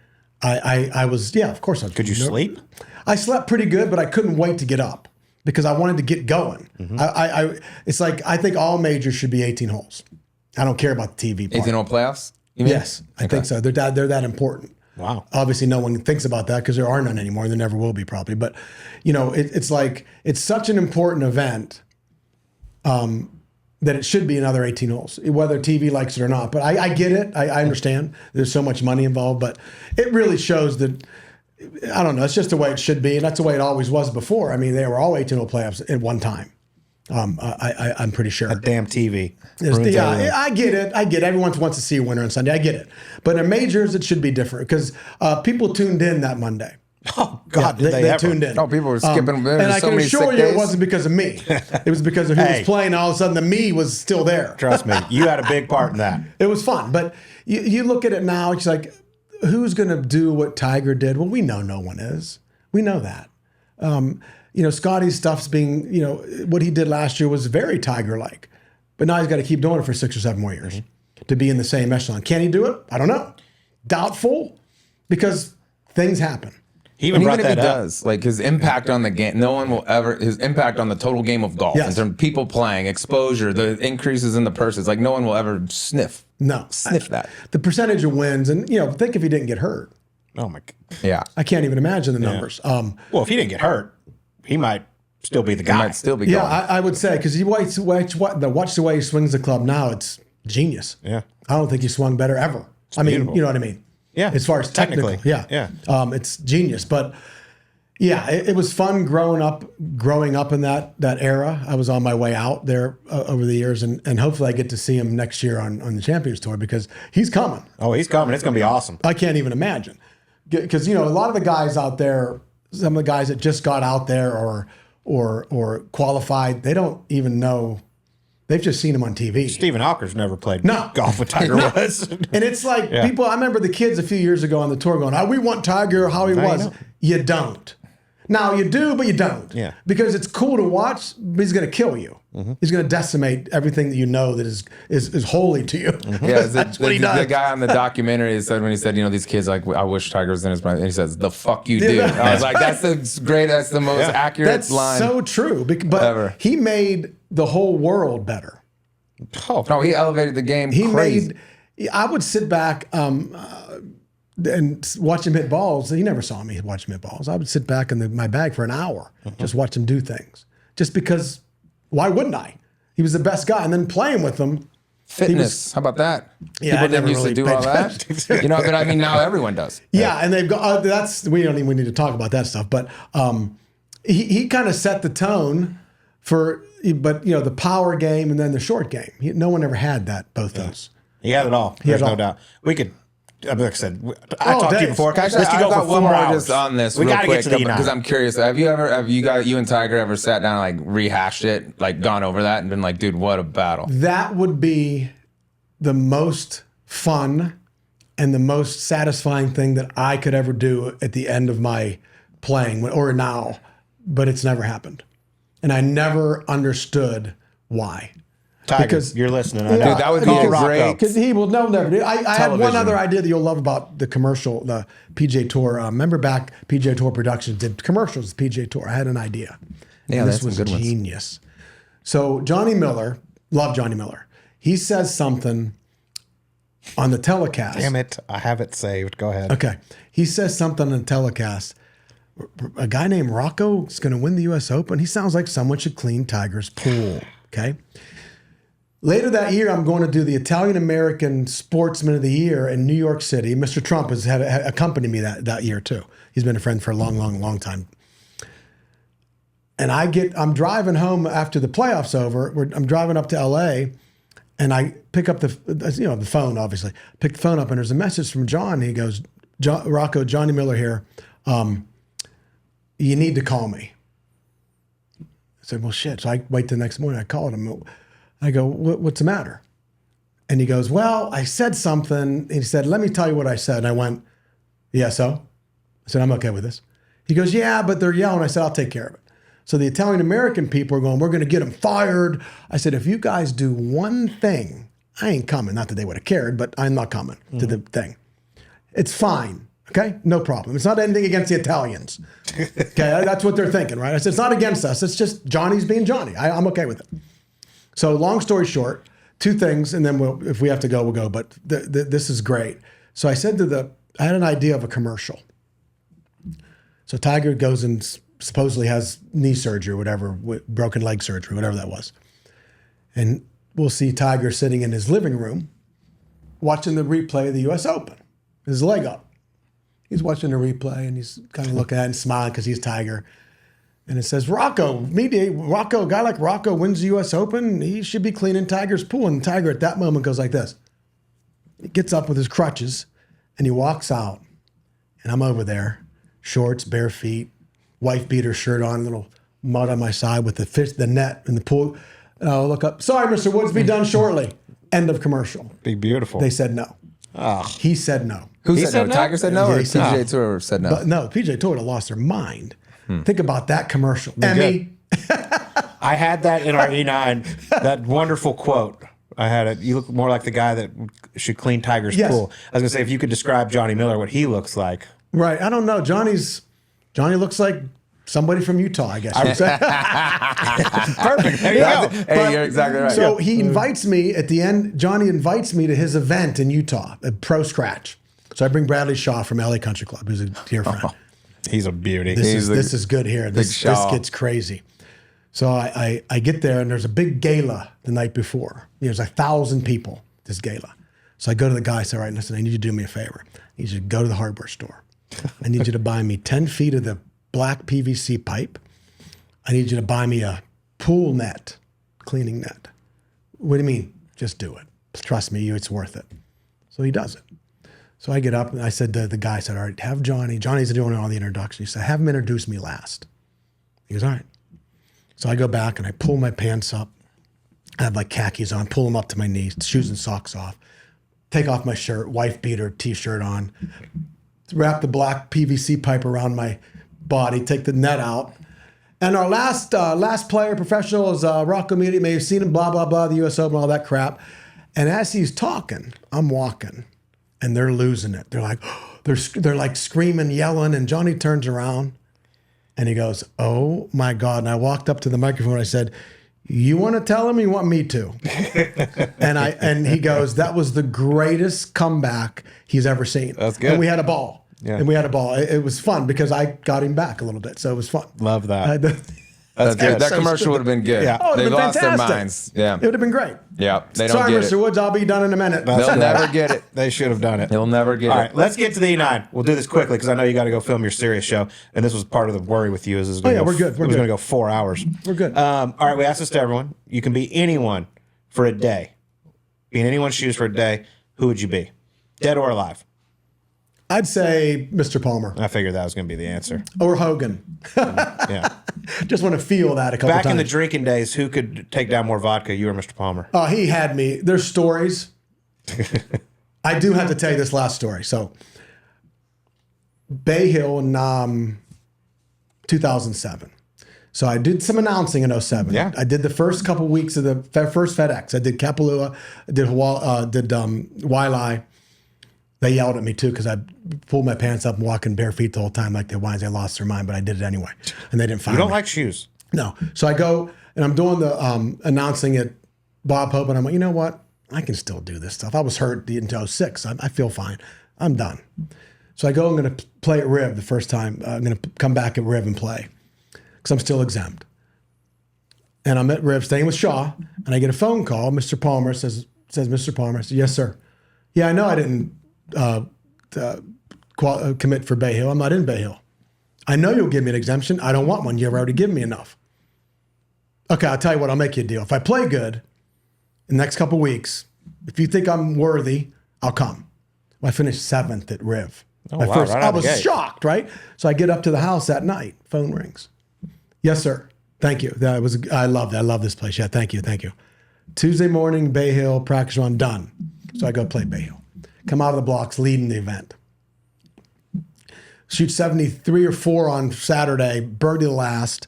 I was, of course I was. Could you sleep? I slept pretty good, but I couldn't wait to get up because I wanted to get going. Mm-hmm. It's like, I think all majors should be 18 holes. I don't care about the TV part. 18-hole playoffs? You mean? Yes, I think so. They're that important. Wow. Obviously, no one thinks about that because there are none anymore. There never will be probably. But, it's like, it's such an important event that it should be another 18 holes, whether TV likes it or not. But I get it. I understand. There's so much money involved. But it really shows that, I don't know, it's just the way it should be. And that's the way it always was before. I mean, they were all 18-hole playoffs at one time. I'm pretty sure. A damn TV. I get it. Everyone wants to see a winner on Sunday. I get it. But in majors, it should be different because people tuned in that Monday. Oh, God, they tuned in. Oh, people were skipping. And I can assure you it wasn't because of me. It was because of who was playing. All of a sudden, the me was still there. Trust me. You had a big part in that. It was fun. But you look at it now, it's like, who's going to do what Tiger did? Well, we know no one is. We know that. Scotty's stuff's being, what he did last year was very Tiger-like. But now he's got to keep doing it for 6 or 7 more years to be in the same echelon. Can he do it? I don't know. Doubtful, because things happen. He even brought that up. Does, like his impact on the game, no one will ever, his impact on the total game of golf, in terms of people playing, exposure, the increases in the purses, like no one will ever sniff that. The percentage of wins, and think if he didn't get hurt. Oh my God. Yeah. I can't even imagine the numbers. Well, if he didn't get hurt, he might still be the guy. He might still be going. I would say, because you watch the way he swings the club now, it's genius. Yeah. I don't think he swung better ever. Beautiful. You know what I mean? Yeah. As far as technically. Yeah. Yeah. It's genius. But, Yeah, it was fun growing up in that era. I was on my way out there over the years, and hopefully I get to see him next year on the Champions Tour because he's coming. Oh, he's coming. It's going to be awesome. I can't even imagine. Because, a lot of the guys out there, some of the guys that just got out there or qualified, they don't even know. They've just seen him on TV. Stephen Hawker's never played No. golf with Tiger Woods. And it's like people, I remember the kids a few years ago on the tour going, we want Tiger how he was. You don't. Now you do, but you don't. Yeah. Because it's cool to watch, but he's going to kill you. Mm-hmm. He's going to decimate everything that you know that is holy to you. Mm-hmm. Yeah, that's what he does. The guy on the documentary said when he said, these kids like, I wish Tiger was in his prime. And he says, "The fuck you do." I was like, that's the most accurate that's line. So true. But ever. He made the whole world better. Oh, he elevated the game. I would sit back and watch him hit balls. He never saw me watch him hit balls. I would sit back in my bag for an hour, just watch him do things. Just because, why wouldn't I? He was the best guy. And then playing with him. Fitness. How about that? Yeah, People didn't used to do all that. But I mean, now everyone does. Yeah, and they've got, we don't even need to talk about that stuff. But he kind of set the tone for, the power game and then the short game. No one ever had both those. He had it all. There's no doubt. We could, like I said, I talked to you before. I've This could go for 4 one more hours. just on this. We real got to quick, get to the because I'm curious. Have you and Tiger ever sat down and like rehashed it, like gone over that and been like, dude, what a battle? That would be the most fun and the most satisfying thing that I could ever do at the end of my playing or now, but it's never happened. And I never understood why. Tiger, because you're listening. I know. Dude, that would be a great. Because he will never do. I had one Television. other idea that you'll love about the commercial, the PGA Tour. Remember back, PGA Tour Productions did commercials, the PGA Tour. I had an idea. Yeah, and that's this was some good ones. genius. So Johnny Miller, love Johnny Miller. He says something on the telecast. Damn it. I have it saved. Go ahead. Okay. He says something on the telecast. A guy named Rocco is going to win the U.S. Open. He sounds like someone should clean Tiger's pool. Okay. Later that year, I'm going to do the Italian-American Sportsman of the Year in New York City. Mr. Trump has accompanied me that year too. He's been a friend for a long, long, long time. And I'm driving home after the playoffs over. I'm driving up to L.A. and I pick up the phone, obviously. Pick the phone up and there's a message from John. He goes, Rocco, Johnny Miller here. You need to call me. I said, well, shit. So I wait the next morning. I called him. I go, what's the matter? And he goes, well, I said something. And he said, let me tell you what I said. And I went, yeah, so? I said, I'm okay with this. He goes, yeah, but they're yelling. I said, I'll take care of it. So the Italian-American people are going, we're going to get them fired. I said, if you guys do one thing, I ain't coming. Not that they would have cared, but I'm not coming to the thing. It's fine. Okay? No problem. It's not anything against the Italians. Okay? That's what they're thinking, right? I said, it's not against us. It's just Johnny's being Johnny. I'm okay with it. So long story short, 2 things, and then if we have to go, we'll go. But this is great. So I said I had an idea of a commercial. So Tiger goes and supposedly has knee surgery or whatever, broken leg surgery, whatever that was. And we'll see Tiger sitting in his living room watching the replay of the U.S. Open. His leg up. He's watching the replay and he's kind of looking at it and smiling because he's Tiger. And it says, Rocco, a guy like Rocco wins the U.S. Open. He should be cleaning Tiger's pool. And Tiger at that moment goes like this. He gets up with his crutches and he walks out. And I'm over there, shorts, bare feet, wife beater shirt on, little mud on my side with the net in the pool. And I'll look up. Sorry, Mr. Woods, be done shortly. End of commercial. Be beautiful. They said no. Oh. He said no. Who said no? Tiger said no, Yeah, or he said PGA Tour said no? But no, PGA Tour would have lost their mind. Think about that commercial. Emmy. I had that in our E9, that wonderful quote. I had it. You look more like the guy that should clean Tiger's pool. I was going to say, if you could describe Johnny Miller, what he looks like. Right. I don't know. Johnny looks like somebody from Utah, I guess. Perfect. There you go. Hey, you're exactly right. So he invites me at the end. Johnny invites me to his event in Utah, a Pro Scratch. So I bring Bradley Shaw from LA Country Club, who's a dear friend. He's a beauty. This is good here. This gets crazy. So I get there and there's a big gala the night before. There's 1,000 people, this gala. So I go to the guy and say, all right, listen, I need you to do me a favor. I need you to go to the hardware store. I need you to buy me 10 feet of the black PVC pipe. I need you to buy me a pool net, cleaning net. What do you mean? Just do it. Trust me, it's worth it. So he does it. So I get up and I said to the guy, I said, all right, have Johnny. Johnny's doing all the introductions. He said, have him introduce me last. He goes, all right. So I go back and I pull my pants up. I have like khakis on, pull them up to my knees, shoes and socks off, take off my shirt, wife beater, t-shirt on, wrap the black PVC pipe around my body, take the net out. And our last player, professional, is Rocco Mediate. May have seen him, blah, blah, blah, the U.S. Open, all that crap. And as he's talking, I'm walking, and they're losing it. They're like, they're like screaming, yelling, and Johnny turns around, and he goes, oh, my God. And I walked up to the microphone, and I said, you want to tell him or you want me to? and he goes, that was the greatest comeback he's ever seen. That's good. And we had a ball. Yeah. And we had a ball. It was fun because I got him back a little bit, so it was fun. Love that. That's good. That so commercial would have been good. Yeah. Oh, it They would have lost been their fantastic. minds. Yeah. It would have been great. Yeah. They don't Sorry, get Mr. it. Woods, I'll be done in a minute. They'll never get it. They should have done it. They'll never get All it. right, let's get to the E9. We'll do this quickly because I know you got to go film your serious show, and this was part of the worry with you. Is this yeah, we're good. We're it was good. going to go 4 hours. We're good. All right, we asked this to everyone. You can be anyone for a day. Be in anyone's shoes for a day. Who would you be, dead or alive? I'd say Mr. Palmer I figured that was going to be the answer. or Hogan. Yeah. Just want to feel that a couple Back times. in the drinking days, who could take down more vodka, you or Mr. Palmer? Oh, he had me. There's stories. I do have to tell you this last story. So, Bay Hill in 2007. So I did some announcing in 07. Yeah. I did the first couple weeks of the first FedEx. I did Kapalua, I did Waialae. They yelled at me too because I pulled my pants up and walking bare feet the whole time like the wines. They lost their mind, but I did it anyway, and they didn't find You don't me. like shoes. No. So I go and I'm doing the announcing at Bob Hope, and I'm like, you know what? I can still do this stuff. I was hurt until 06. I feel fine. I'm done. So I go, I'm going to play at Riv the first time. I'm going to come back at Riv and play because I'm still exempt. And I'm at Riv staying with Shaw, and I get a phone call. Mr. Palmer says Mr. Palmer. I said, yes, sir. Yeah, I know I didn't commit for Bay Hill. I'm not in Bay Hill. I know you'll give me an exemption. I don't want one. You've already given me enough. Okay, I'll tell you what. I'll make you a deal. If I play good in the next couple weeks, if you think I'm worthy, I'll come. Well, I finished 7th at Riv. Oh, wow, right out I of the was gate. shocked, right? So I get up to the house that night. Phone rings. Yes, sir. Thank you. I love that. I love this place. Yeah, thank you. Thank you. Tuesday morning, Bay Hill, practice run, done. So I go play Bay Hill. Come out of the blocks, leading the event. Shoot 73 or 4 on Saturday, birdie the last,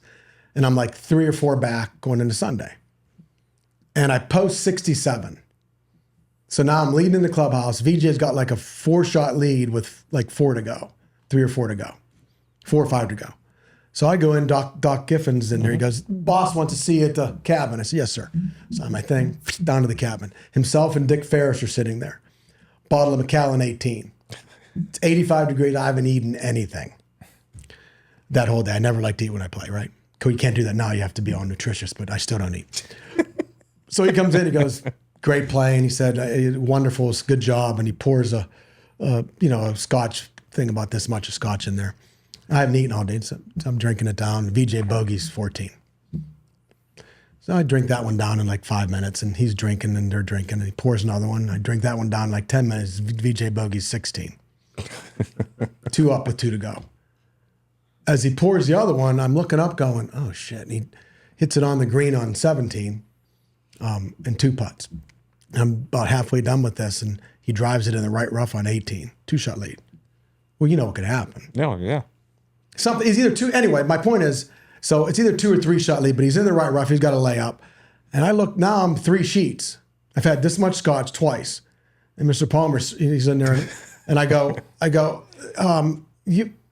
and I'm like 3 or 4 back going into Sunday. And I post 67. So now I'm leading the clubhouse. VJ's got like a 4-shot lead with like 4 to go, 3 or 4 to go, 4 or 5 to go. So I go in, Doc Giffin's in there. He goes, boss wants to see you at the cabin. I said, yes, sir. Sign my thing, down to the cabin. Himself and Dick Ferris are sitting there. Bottle of Macallan 18. It's 85 degrees. I haven't eaten anything that whole day. I never like to eat when I play, right? You can't do that now. You have to be all nutritious, but I still don't eat. So he comes in, he goes, great playing. He said, wonderful, good job. And he pours a scotch thing about this much of scotch in there. I haven't eaten all day, so I'm drinking it down. VJ Bogey's 14. So I drink that one down in like 5 minutes, and he's drinking and they're drinking, and he pours another one. I drink that one down in like 10 minutes. VJ Bogey's 16. 2 up with 2 to go. As he pours the other one, I'm looking up going, oh shit. And he hits it on the green on 17 and 2 putts. And I'm about halfway done with this, and he drives it in the right rough on 18. 2-shot lead. Well, you know what could happen. No, yeah. Something is either 2. Anyway, my point is, so it's either 2 or 3-shot lead, but he's in the right rough. He's got a layup. And I look, now I'm 3 sheets. I've had this much scotch twice. And Mr. Palmer, he's in there. And I go,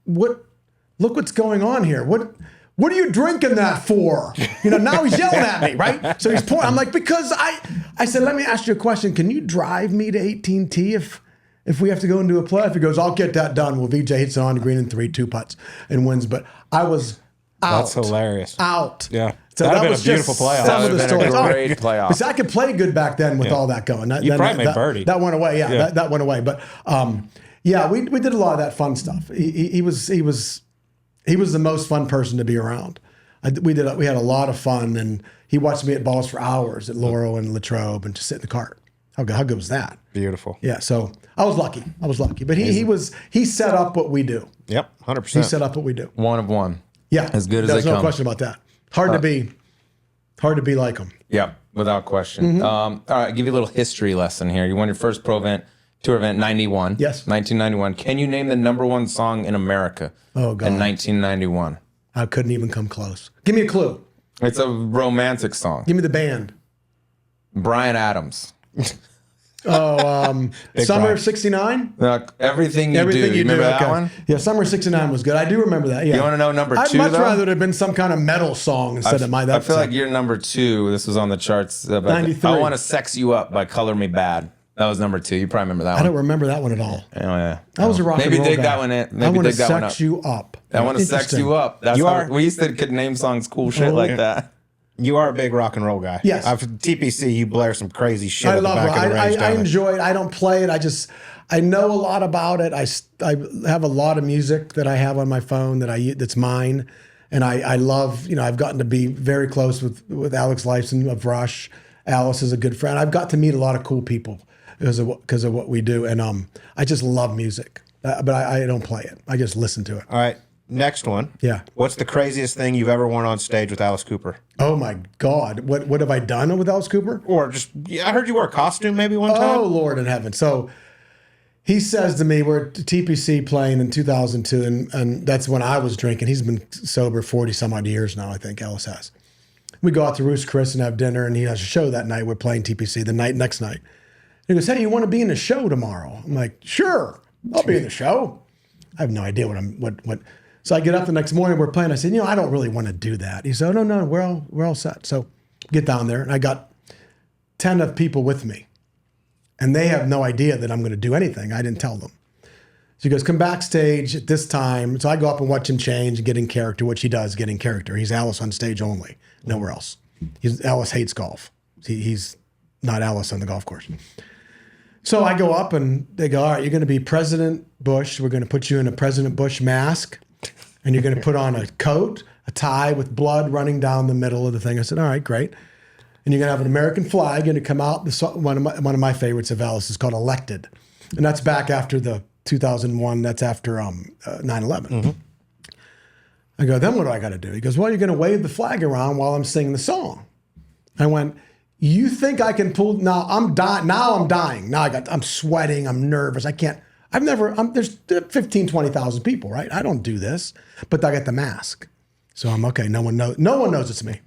look what's going on here. What are you drinking that for? Now he's yelling at me, right? So he's pouring. I'm like, because I said, let me ask you a question. Can you drive me to 18T if we have to go into a playoff? He goes, I'll get that done. Well, VJ hits it on the green in 3, 2 putts and wins. But I was out. That's hilarious. Out. Yeah. So That'd that have was been a beautiful just playoff. some of the That would've stories. been a great playoff. But see, I could play good back then with all that going. You probably made birdie. That went away. Yeah, that went away. But yeah, we did a lot of that fun stuff. He was He was the most fun person to be around. We had a lot of fun, and he watched me hit balls for hours at Laurel and Latrobe and just sit in the cart. How good was that? Beautiful. Yeah, so I was lucky. But he set up what we do. Yep, 100%. He set up what we do. One of one. Yeah, As good as there's they no come. question about that. Hard to be like him. Yeah, without question. All right, give you a little history lesson here. You won your first pro event, tour event, 91. Yes. 1991. Can you name the #1 song in America Oh, God. in 1991? I couldn't even come close. Give me a clue. It's a romantic song. Give me the band. Bryan Adams. Summer Brian. of '69. Everything you do. You remember that one? Yeah, Summer of '69 was good. I do remember that. Yeah. You want to know number I'd two, much though? rather it had been some kind of metal song instead of my. I feel like you're number 2. This was on the charts. 93. I Want to Sex You Up by Color Me Bad. That was number 2. You probably remember that I one. don't remember that one at all. Oh, yeah. I was a rock Maybe and roll dig guy. that one in. I Maybe want to dig that one sex up. you up. I want to sex Interesting. you up. That's You how are. we used to could name songs cool shit like that. You are a big rock and roll guy. Yes. TPC, you blare some crazy shit I at the love back rock. of the range. I enjoy it. I don't play it. I know a lot about it. I have a lot of music that I have on my phone that's mine, and I love. I've gotten to be very close with Alex Lifeson of Rush. Alice is a good friend. I've got to meet a lot of cool people because of what we do, and I just love music. But I don't play it. I just listen to it. All right, next one. Yeah. What's the craziest thing you've ever worn on stage with Alice Cooper? Oh my God! What have I done with Alice Cooper? Or just, I heard you wore a costume maybe one time. Oh, Lord in heaven. So he says to me, we're at TPC playing in 2002, and that's when I was drinking. He's been sober 40 some odd years now, I think Ellis has. We go out to Roost Chris and have dinner, and he has a show that night. We're playing TPC the next night. He goes, hey, you want to be in the show tomorrow? I'm like, sure, I'll be in the show. I have no idea what. So I get up the next morning, we're playing. I said, I don't really want to do that. He said, oh, no, we're all set. So get down there, and I got 10 of people with me. And they have no idea that I'm going to do anything. I didn't tell them. So he goes, come backstage at this time. So I go up and watch him change and get in character, which he does, get in character. He's Alice on stage only, nowhere else. Alice hates golf. He's not Alice on the golf course. So I go up and they go, all right, you're going to be President Bush. We're going to put you in a President Bush mask. And you're going to put on a coat, a tie with blood running down the middle of the thing. I said, all right, great. And you're going to have an American flag going to come out. One of my favorites of Alice is called Elected. And that's back after the 2001, that's after 9/11. Mm-hmm. I go, then what do I got to do? He goes, well, you're going to wave the flag around while I'm singing the song. I went, you think I can pull, I'm dying. I'm sweating, I'm nervous. I can't, there's 15, 20,000 people, right? I don't do this, but I got the mask. So I'm okay, no one knows it's me.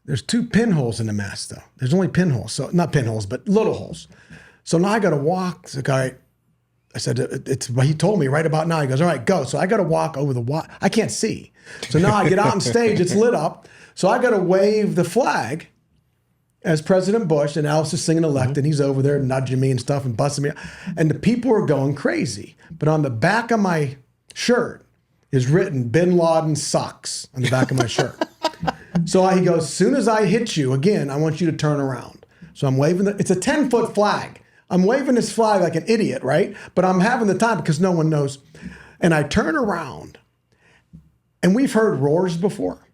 There's 2 pinholes in the mask, though. There's only pinholes. So not pinholes, but little holes. So now I got to walk. It's like, all right. I said, he told me right about now. He goes, all right, go. So I got to walk over I can't see. So now I get out on stage. It's lit up. So I got to wave the flag as President Bush, and Alice is singing Elected. He's over there nudging me and stuff and busting me. And the people are going crazy. But on the back of my shirt is written, Bin Laden sucks, on the back of my shirt. So he goes, as soon as I hit you again, I want you to turn around. So I'm waving it's a 10-foot flag. I'm waving this flag like an idiot, right? But I'm having the time because no one knows. And I turn around, and we've heard roars before,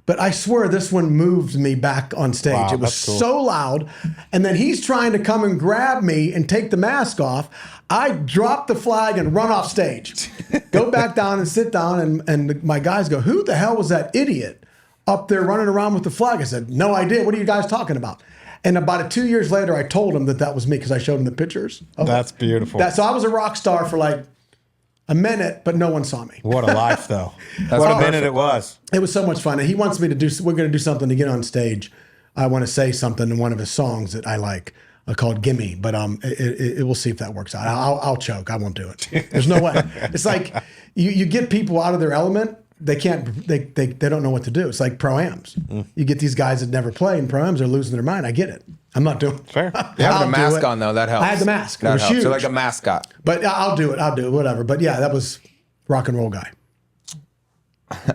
but I swear this one moved me back on stage. Wow, it was that's cool. so loud. And then he's trying to come and grab me and take the mask off. I drop the flag and run off stage. Go back down and sit down, and my guys go, who the hell was that idiot up there running around with the flag? I said, no idea. What are you guys talking about? And about 2 years later, I told him that was me because I showed him the pictures. That's beautiful. So I was a rock star for like a minute, but no one saw me. What a life, though. What a minute it was. It was so much fun. And he wants me to do, we're going to do something to get on stage. I want to say something in one of his songs that I like called Gimme, but we'll see if that works out. I'll choke. I won't do it. There's no way. It's like you get people out of their element. They can't, they don't know what to do. It's like pro-ams. You get these guys that never play, and pro-ams are losing their mind. I get it. I'm not doing it. Fair. You have the mask on, though. That helps. I had the mask. That it was helps. huge. You're like a mascot. But I'll do it. Whatever. But yeah, that was rock and roll guy.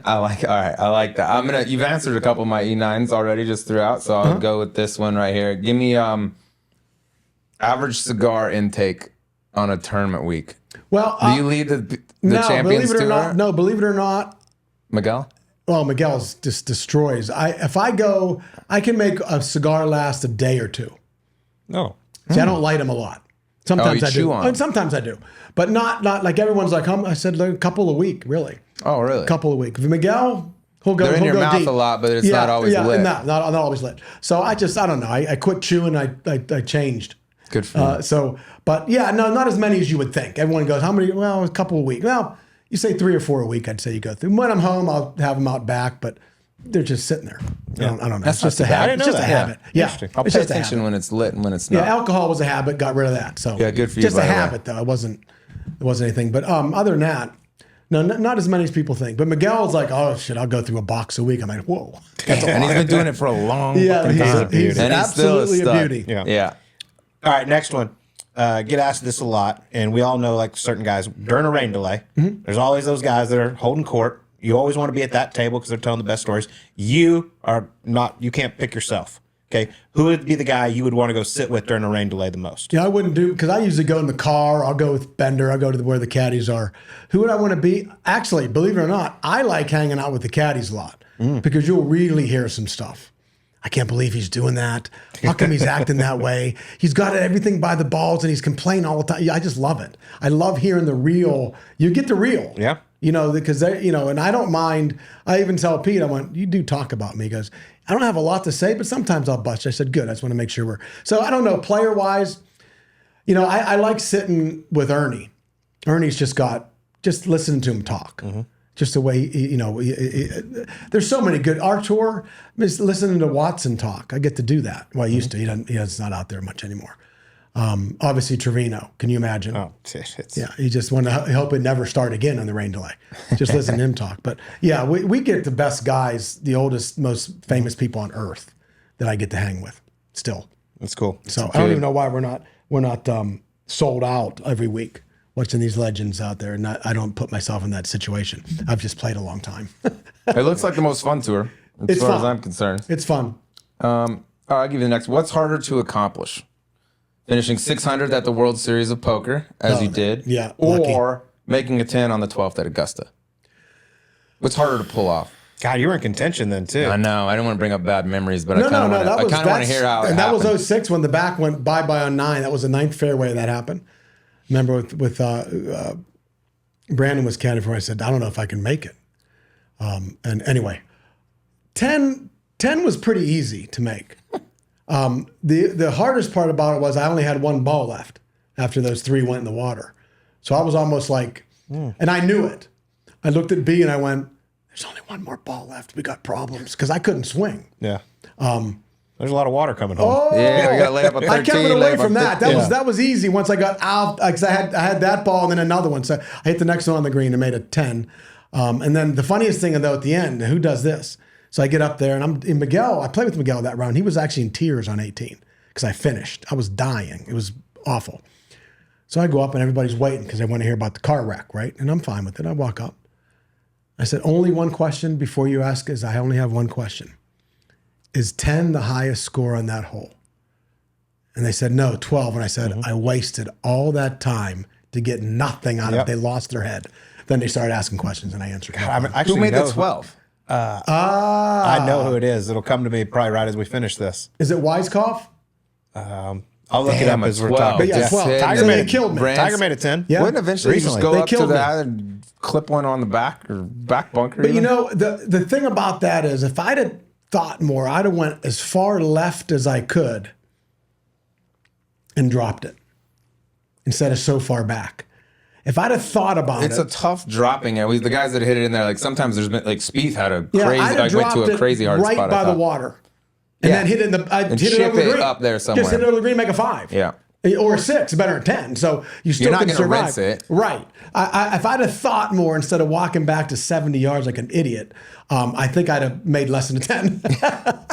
All right. I like that. You've answered a couple of my E9s already just throughout, so I'll go with this one right here. Give me average cigar intake on a tournament week. Well, do you lead the Champions Tour? Believe it or not, Miguel? Well, Miguel's just destroys. If I go, I can make a cigar last a day or two. No. See, I don't light them a lot. Sometimes you I chew do. on 'em. And sometimes I do. But not like everyone's like, I said like a couple a week, really. Oh, really? A couple a week. If Miguel, They're in your mouth deep. a lot, but it's not always lit. not always lit. So I don't know. I quit chewing. I changed. Good for you. But yeah, no, not as many as you would think. Everyone goes, how many? Well, a couple a week. Well, you say 3 or 4 a week, I'd say you go through. When I'm home, I'll have them out back, but they're just sitting there. I don't know. That's It's just a not too bad. habit. It's just a habit. Yeah. Interesting. I'll It's pay just a attention habit. when it's lit and when it's not. Yeah, alcohol was a habit. Got rid of that. So Yeah, good for you, Just by a the way. habit, though. It wasn't anything. But other than that, no, not as many as people think. But Miguel's like, oh shit, I'll go through a box a week. I'm like, whoa. And he's been doing it for a long Yeah, fucking time. he's And he's still absolutely a stud. beauty. Yeah. All right, next one. Get asked this a lot, and we all know like certain guys during a rain delay. There's always those guys that are holding court. You always want to be at that table because they're telling the best stories. You are not. You can't pick yourself. Okay, who would be the guy you would want to go sit with during a rain delay the most? Yeah, I wouldn't do, because I usually go in the car. I'll go with Bender. I'll go to where the caddies are. Who would I want to be? Actually, believe it or not, I like hanging out with the caddies a lot because you'll really hear some stuff. I can't believe he's doing that. How come he's acting that way? He's got everything by the balls and he's complaining all the time. Yeah, I just love it. I love hearing the real. You get the real. Yeah. You know, because they, and I don't mind. I even tell Pete, I went, you do talk about me. He goes, I don't have a lot to say, but sometimes I'll bust you. I said, good. I just want to make sure we're. So I don't know, player wise, I like sitting with Ernie. Ernie's just listening to him talk. Just the way, there's so many good. Our tour, just listening to Watson talk. I get to do that. Well, I used to. He's not out there much anymore. Obviously, Trevino. Can you imagine? Oh, it's, Yeah, you just want to help it never start again on the rain delay. Just listen to him talk. But yeah, we get the best guys, the oldest, most famous people on earth that I get to hang with still. That's cool. So I don't even know why we're not sold out every week watching these legends out there. And I don't put myself in that situation. I've just played a long time. It looks like the most fun tour, as It's far fun. as I'm concerned. It's fun. I'll give you the next. What's harder to accomplish? Finishing 600 at the World Series of Poker, as you did. yeah, Or making a 10 on the 12th at Augusta. What's harder to pull off? God, you were in contention then too. I know. I don't want to bring up bad memories, but No, I kind of want that's- to hear how it and that happened. was 06 when the back went bye-bye on 9. That was the 9th fairway that happened. Remember with Brandon was caddy for me. I said, I don't know if I can make it. And anyway, 10 was pretty easy to make. The hardest part about it was I only had one ball left after those 3 went in the water. So I was almost like, and I knew it. I looked at B and I went, there's only one more ball left. We got problems because I couldn't swing. Yeah. There's a lot of water coming home. Yeah, we got to lay up a 13. I kept it lay away up a from that. 15. That was easy once I got out because I had that ball and then another one. So I hit the next one on the green and made a 10. And then the funniest thing though at the end, who does this? So I get up there and I'm in Miguel. I played with Miguel that round. He was actually in tears on 18 because I finished. I was dying. It was awful. So I go up and everybody's waiting because they want to hear about the car wreck, right? And I'm fine with it. I walk up. I said, only one question before you ask is I only have one question. Is 10 the highest score on that hole? And they said, no, 12. And I said, I wasted all that time to get nothing out of it. They lost their head. Then they started asking questions and I answered. Who made the 12? I know who it is. It'll come to me probably right as we finish this. Is it Weiskopf? I'll look it up as we're 12. talking. But yeah, 12. Tiger So made they it. killed me. Tiger made a 10. Yeah. Wouldn't eventually you just Recently. go They up to killed me. that and clip one on the back or back bunker? But you even? know, the thing about that is if I'd have thought more, I'd have went as far left as I could and dropped it instead of so far back. If I'd have thought about It's it. a tough dropping. At least the guys that hit it in there, like sometimes there's been like Spieth had a Yeah, crazy, I'd have like went to dropped a crazy hard it right spot. by I the thought. water, and Yeah. then hit it in the. I'd And hit it ship over the it green up there somewhere. Just hit it over the green, make a 5. Yeah. Or a 6, better than 10. So you still not can gonna survive. rinse it. Right. If I'd have thought more instead of walking back to 70 yards like an idiot, I think I'd have made less than a 10.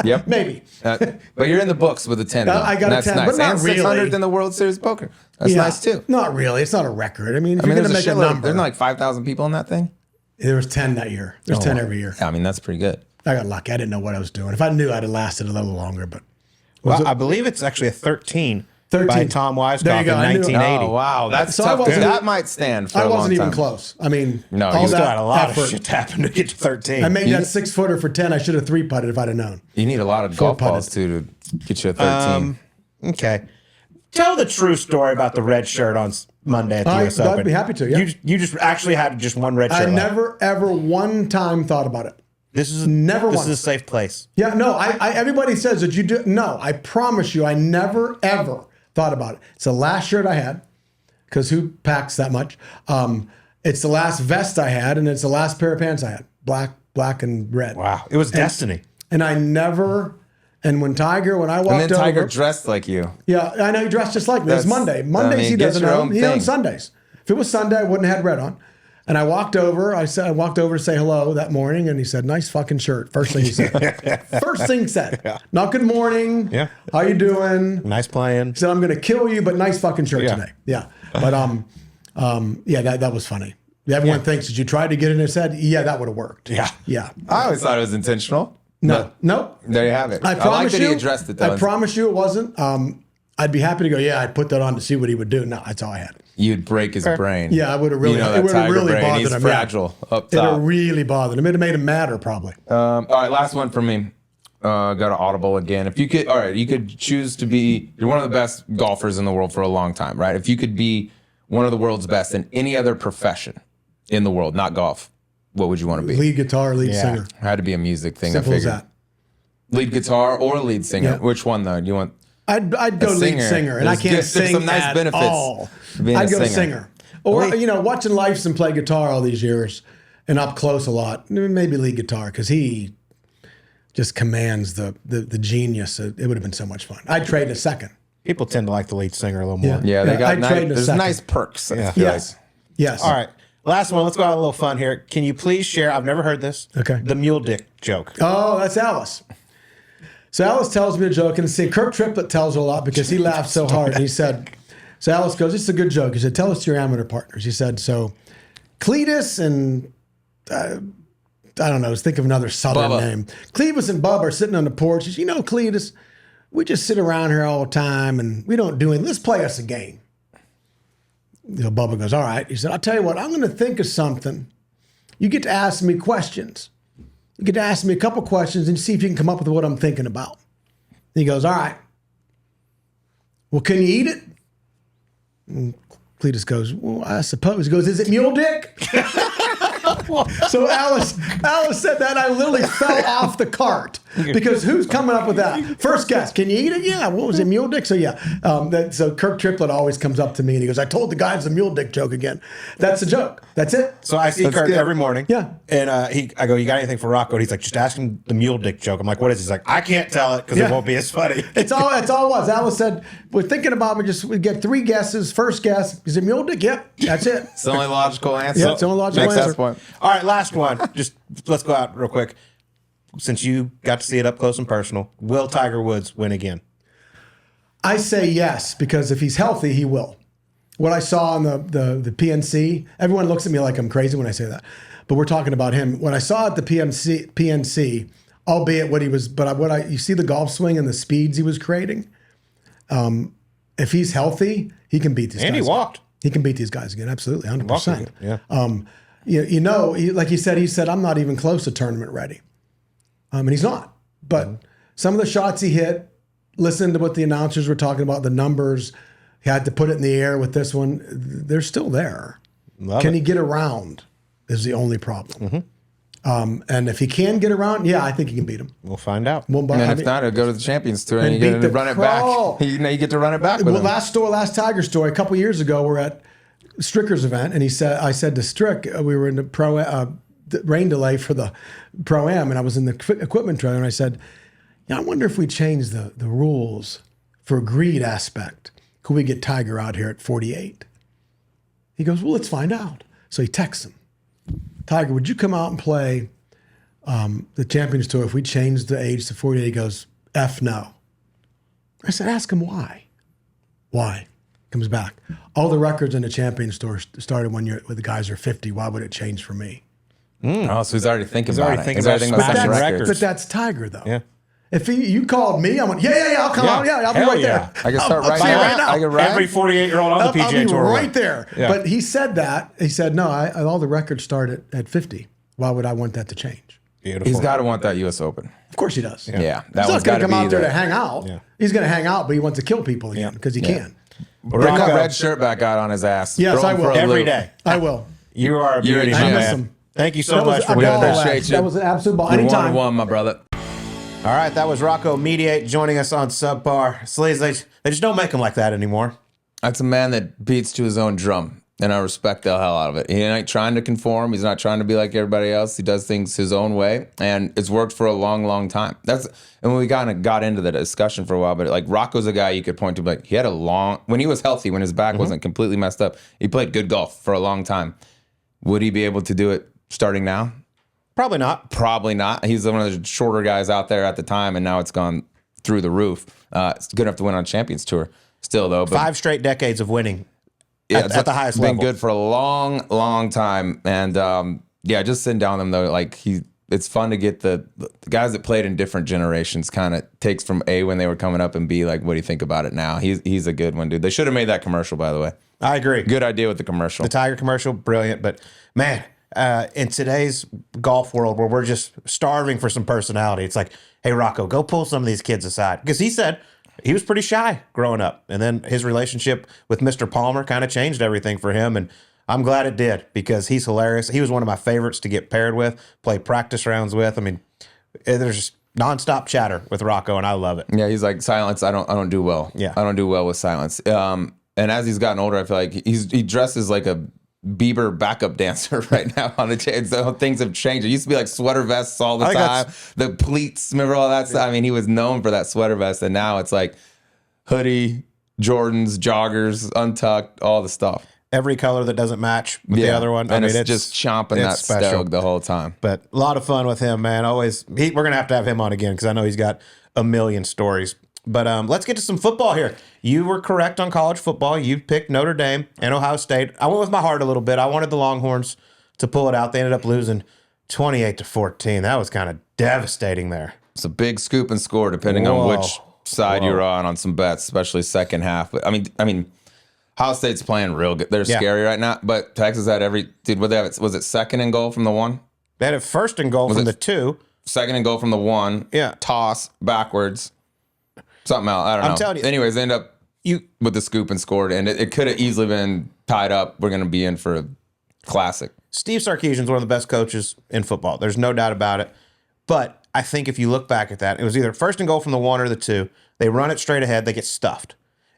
Yep. Maybe. But you're in the books with a 10. Though. I got a That's 10, nice. but not and really. 600th in the World Series poker. That's Yeah. nice too. Not really. It's not a record. I mean, if I mean, you're there's going to a make a shitload. number. There's like 5,000 people in that thing. There was 10 that year. There's 10 every year. Yeah, I mean, that's pretty good. I got lucky. I didn't know what I was doing. If I knew, I'd have lasted a little longer. But Well, I believe it's actually a 13. 13. by Tom There Weiskopf you in go. I knew- 1980. Oh wow, that's So I tough. 'cause wasn't- that might stand for I a long wasn't even time. close. I mean, No, all you Still that had a lot effort. of shit to happen to get to 13. I made that 6-footer for 10. I should have 3-putted if I'd have known. You need a lot of golf putted. balls too to get you a 13. Okay. Tell the true story about the red shirt on Monday at the US Open. I'd be happy to. Yeah. You just actually had just one red shirt I left. never, ever one time thought about it. This is Never This once. is a safe place. Yeah, no, everybody says that you do. No, I promise you, I never, ever thought about it. It's the last shirt I had, because who packs that much? It's the last vest I had, and it's the last pair of pants I had. Black and red. Wow. It was destiny. And I never, and when I walked And then Tiger over. dressed like you. Yeah, I know he dressed just like me. It's That's- Monday. Mondays I mean, he get doesn't your own. own He thing. owns Sundays. If it was Sunday, I wouldn't have had red on. And I walked over. I walked over to say hello that morning, and he said, "Nice fucking shirt." First thing he said. First thing he said. Not good morning. Yeah. How you doing? Nice playing. He said, "I'm gonna kill you, but nice fucking shirt Yeah. today." Yeah. But yeah, that was funny. Everyone thinks that you tried to get in his head. Yeah, that would have worked. Yeah. Yeah. I always thought it was intentional. No. Nope. There you have it. I like promise that you. he addressed it though. I promise you, it wasn't. I'd be happy to go. Yeah, I'd put that on to see what he would do. No, that's all I had. You'd break his brain. Yeah, I would have really. You know it that would have Tiger really brain. bothered He's him. fragile up It'd top. have really bothered him. It'd have made him madder, probably. All right, last one for me. Got an audible again. If you could, all right, you could choose to be. You're one of the best golfers in the world for a long time, right? If you could be one of the world's best in any other profession in the world, not golf, what would you want to be? Lead guitar, lead singer. Had to be a music thing. Simple I as figured. that. Lead guitar or lead singer? Yeah. Which one though? Do you want? I'd go lead singer. singer, and I There's can't there's sing some nice at benefits all. to being a I'd go singer. singer. Or watching Lifeson play guitar all these years and up close a lot. Maybe lead guitar because he just commands the genius. It would have been so much fun. I'd trade a second. People tend to like the lead singer a little more. Yeah, they got I'd nice. trade in a There's second. nice perks. I feel Yes. Yes. All right. Last one. Let's go out a little fun here. Can you please share? I've never heard this. Okay. The mule dick joke. Oh, that's Alice. So Alice tells me a joke, and see, Kirk Triplett tells her a lot because he laughed so hard. And he said, so Alice goes, "It's a good joke." He said, "Tell us your amateur partners." He said, "So Cletus and I don't know, think of another Southern Bubba. name. Cletus and Bubba are sitting on the porch." He says, "Cletus, we just sit around here all the time and we don't do anything. Let's play us a game." Bubba goes, "All right." He said, "I'll tell you what, I'm going to think of something. You get to ask me questions. You get to ask me a couple questions and see if you can come up with what I'm thinking about." And he goes, "All right. Well, can you eat it?" And Cletus goes, "Well, I suppose." He goes, "Is it mule dick?" So Alice said that, and I literally fell off the cart because who's coming up with that? First guess, can you eat it? Yeah. What was it, mule dick? So yeah. So Kirk Triplett always comes up to me and he goes, "I told the guys the mule dick joke again." That's a joke. That's it. So I see Kirk good. every morning. Yeah. And I go, "You got anything for Rocco?" And he's like, "Just ask him the mule dick joke." I'm like, "What is it?" He's like, "I can't tell it because Yeah. it won't be as funny." It's all it was. Alice said, "We're thinking about it. We get 3 guesses. First guess, is it mule dick? Yep. That's it." It's the only logical answer. Yeah, it's the only logical Next answer. test point. All right, last one. Just let's go out real quick. Since you got to see it up close and personal, will Tiger Woods win again? I say yes, because if he's healthy, he will. What I saw on the PNC, everyone looks at me like I'm crazy when I say that, but we're talking about him. What I saw at the PNC, albeit what he was, but you see the golf swing and the speeds he was creating. If he's healthy, he can beat these guys. And he walked. He can beat these guys again. Absolutely, 100%. Yeah. Like he said, "I'm not even close to tournament ready." And he's not. But some of the shots he hit, listen to what the announcers were talking about, the numbers. He had to put it in the air with this one. They're still there. Can he get around is the only problem. And if he can get around, yeah, I think he can beat him. We'll find out. Well, but, And if not, it'll go to the Champions Tour and and you get beat to the run it crawl. back. You get to run it back with him. last Tiger story, a couple years ago, we're at Stricker's event, and I said to Strick, we were in the rain delay for the Pro-Am, and I was in the equipment trailer, and I said, I wonder if we change the rules for greed aspect. Could we get Tiger out here at 48? He goes, well, let's find out. So he texts him, Tiger, would you come out and play the Champions Tour if we changed the age to 48? He goes, F no. I said, ask him why. Why? Comes back. All the records in the Champions Tour started when the guys are 50. Why would it change for me? Oh, so he's already thinking He's about already it. thinking He's about already thinking about smashing the records. But that's Tiger, though. Yeah. If you called me, I went, yeah, I'll come out. Yeah, I'll be Hell right yeah. there. I can start I'll right see you now. right now. I can ride. Every 48-year-old on the I'll PGA be Tour. right there. Yeah. But he said that. He said, no, all the records start at 50. Why would I want that to change? Beautiful. He's got to want that U.S. Open. Of course he does. Yeah, He's that not one's going got to to come be out there the to hang out. Yeah. He's going to hang out, but he wants to kill people again because he can. Bring that Rocco, red shirt back out on his ass. Yes, Throw I him will. for a every loop. day. I will. You are a beauty, I my miss man. him. Thank you so That was much a for doing ball that. appreciate laugh. you. That was an absolute ball. You're Anytime. 1-1, my brother. All right, that was Rocco Mediate joining us on Subpar. Sleaze, they just don't make them like that anymore. That's a man that beats to his own drum, and I respect the hell out of it. He ain't trying to conform. He's not trying to be like everybody else. He does things his own way, and it's worked for a long, long time. And when we kind of got into the discussion for a while, but like Rocco's a guy you could point to, like he had when he was healthy, when his back wasn't completely messed up, he played good golf for a long time. Would he be able to do it starting now? Probably not. Probably not. He's one of the shorter guys out there at the time, and now it's gone through the roof. It's good enough to win on Champions Tour still, though. But 5 straight decades of winning yeah, at the highest been level. good for a long, long time. And just sitting down with him, though, like it's fun to get the guys that played in different generations kind of takes from A, when they were coming up, and B, like, what do you think about it now? He's a good one, dude. They should have made that commercial, by the way. I agree. Good idea with the commercial. The Tiger commercial, brilliant. But man, in today's golf world where we're just starving for some personality, it's like, hey, Rocco, go pull some of these kids aside. Because he said he was pretty shy growing up. And then his relationship with Mr. Palmer kind of changed everything for him. And I'm glad it did because he's hilarious. He was one of my favorites to get paired with, play practice rounds with. I mean, there's just nonstop chatter with Rocco, and I love it. Yeah, he's like, silence, I don't do well. Yeah. I don't do well with silence. And as he's gotten older, I feel like he dresses like a Bieber backup dancer right now on the chain. So things have changed. It used to be like sweater vests all the time. The pleats, remember all that stuff? I mean, he was known for that sweater vest, and now it's like hoodie, Jordans, joggers, untucked, all the stuff. Every color that doesn't match with the other one. And it's just chomping that stove the whole time. But a lot of fun with him, man. Always, we're going to have him on again because I know he's got a million stories. But let's get to some football here. You were correct on college football. You picked Notre Dame and Ohio State. I went with my heart a little bit. I wanted the Longhorns to pull it out. They ended up losing 28-14. That was kind of devastating there. It's a big scoop and score depending on which side you're on some bets, especially second half. But I mean, Ohio State's playing real good. They're scary right now. But Texas had what they have? Was it second and goal from the 1? They had it first and goal from the 2. Second and goal from the 1. Yeah. Toss backwards. Something else. I don't know. I'm telling you. Anyways, they end up with the scoop and scored, and it could have easily been tied up. We're going to be in for a classic. Steve Sarkisian's one of the best coaches in football. There's no doubt about it. But I think if you look back at that, it was either first and goal from the 1 or the 2. They run it straight ahead. They get stuffed.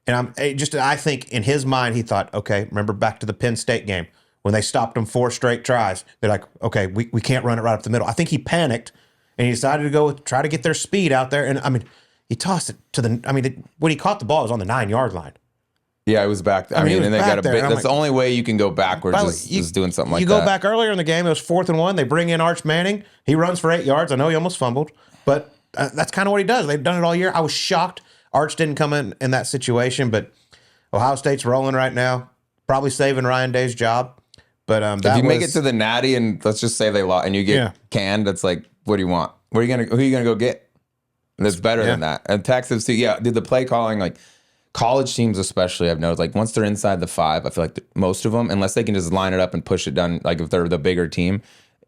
And I think in his mind, he thought, okay, remember back to the Penn State game when they stopped them 4 straight tries. They're like, okay, we can't run it right up the middle. I think he panicked and he decided to go try to get their speed out there. And I mean, he tossed it to when he caught the ball, it was on the 9-yard line. Yeah, it was back. I mean, and they got a bit. That's the only way you can go backwards is doing something like that. You go back earlier in the game, it was 4th and 1. They bring in Arch Manning. He runs for 8 yards. I know he almost fumbled, but that's kind of what he does. They've done it all year. I was shocked Arch didn't come in that situation, but Ohio State's rolling right now, probably saving Ryan Day's job. But if you make it to the Natty and let's just say they lost and you get canned, it's like, what do you want? Who are you gonna go get? That's better than that. And Texas too. Yeah, did the play calling, like college teams especially, I've noticed, like once they're inside the 5, I feel like most of them, unless they can just line it up and push it down, like if they're the bigger team,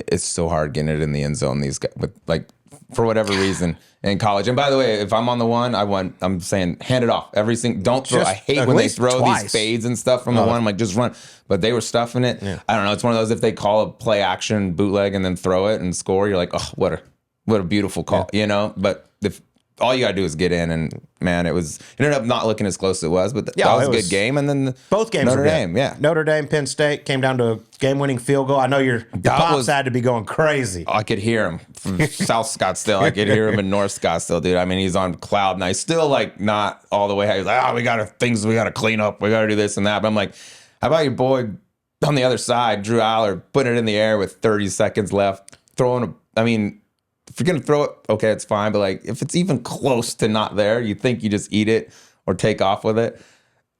it's so hard getting it in the end zone. These guys, with like for whatever reason in college. And by the way, if I'm on the 1, I'm saying hand it off. Don't throw. I hate when they throw these fades and stuff from the 1. I'm like, just run. But they were stuffing it. Yeah. I don't know. It's one of those, if they call a play action bootleg and then throw it and score, you're like, oh, what a beautiful call, But if all you got to do is get in, and man, it ended up not looking as close as it was, but that was a good game. And then both games Notre were Dame, Notre Dame, Penn State came down to a game-winning field goal. I know your pops had to be going crazy. I could hear him from South Scottsdale. I could hear him in North Scottsdale, dude. I mean, he's on cloud nine. He's still like not all the way. He's like, we got to clean up. We got to do this and that. But I'm like, how about your boy on the other side, Drew Aller, putting it in the air with 30 seconds left, if you're going to throw it, okay, it's fine. But like, if it's even close to not there, you think you just eat it or take off with it.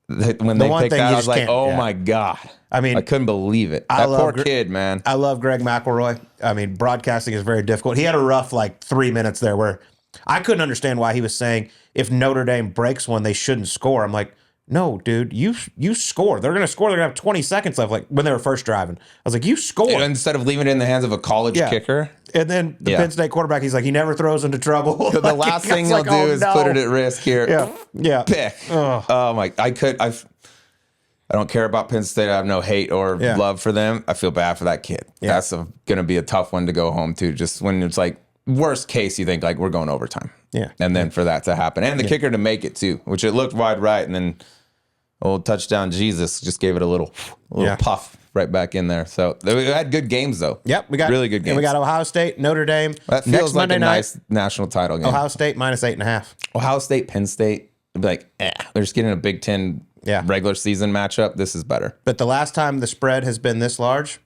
When they picked that, I was like, oh my God. I mean, I couldn't believe it. That poor kid, man. I love Greg McElroy. I mean, broadcasting is very difficult. He had a rough 3 minutes there where I couldn't understand why he was saying if Notre Dame breaks one, they shouldn't score. I'm like, no, dude, you score. They're going to score. They're going to have 20 seconds left, like when they were first driving. I was like, you score. Instead of leaving it in the hands of a college kicker. And then the Penn State quarterback, he's like, he never throws into trouble. The last thing he'll do is put it at risk here. Yeah. Pick. Oh my! I don't care about Penn State. I have no hate or love for them. I feel bad for that kid. Yeah. That's going to be a tough one to go home to. Just when it's like worst case, you think like we're going overtime. Yeah. And then for that to happen, and the kicker to make it too, which it looked wide right, and then old touchdown Jesus just gave it a little puff right back in there. So we had good games though. Yep, we got really good games. And we got Ohio State, Notre Dame. That feels like a nice national title game. Ohio State -8.5. Ohio State, Penn State. I'd be like, they're just getting a Big Ten regular season matchup. This is better. But the last time the spread has been this large,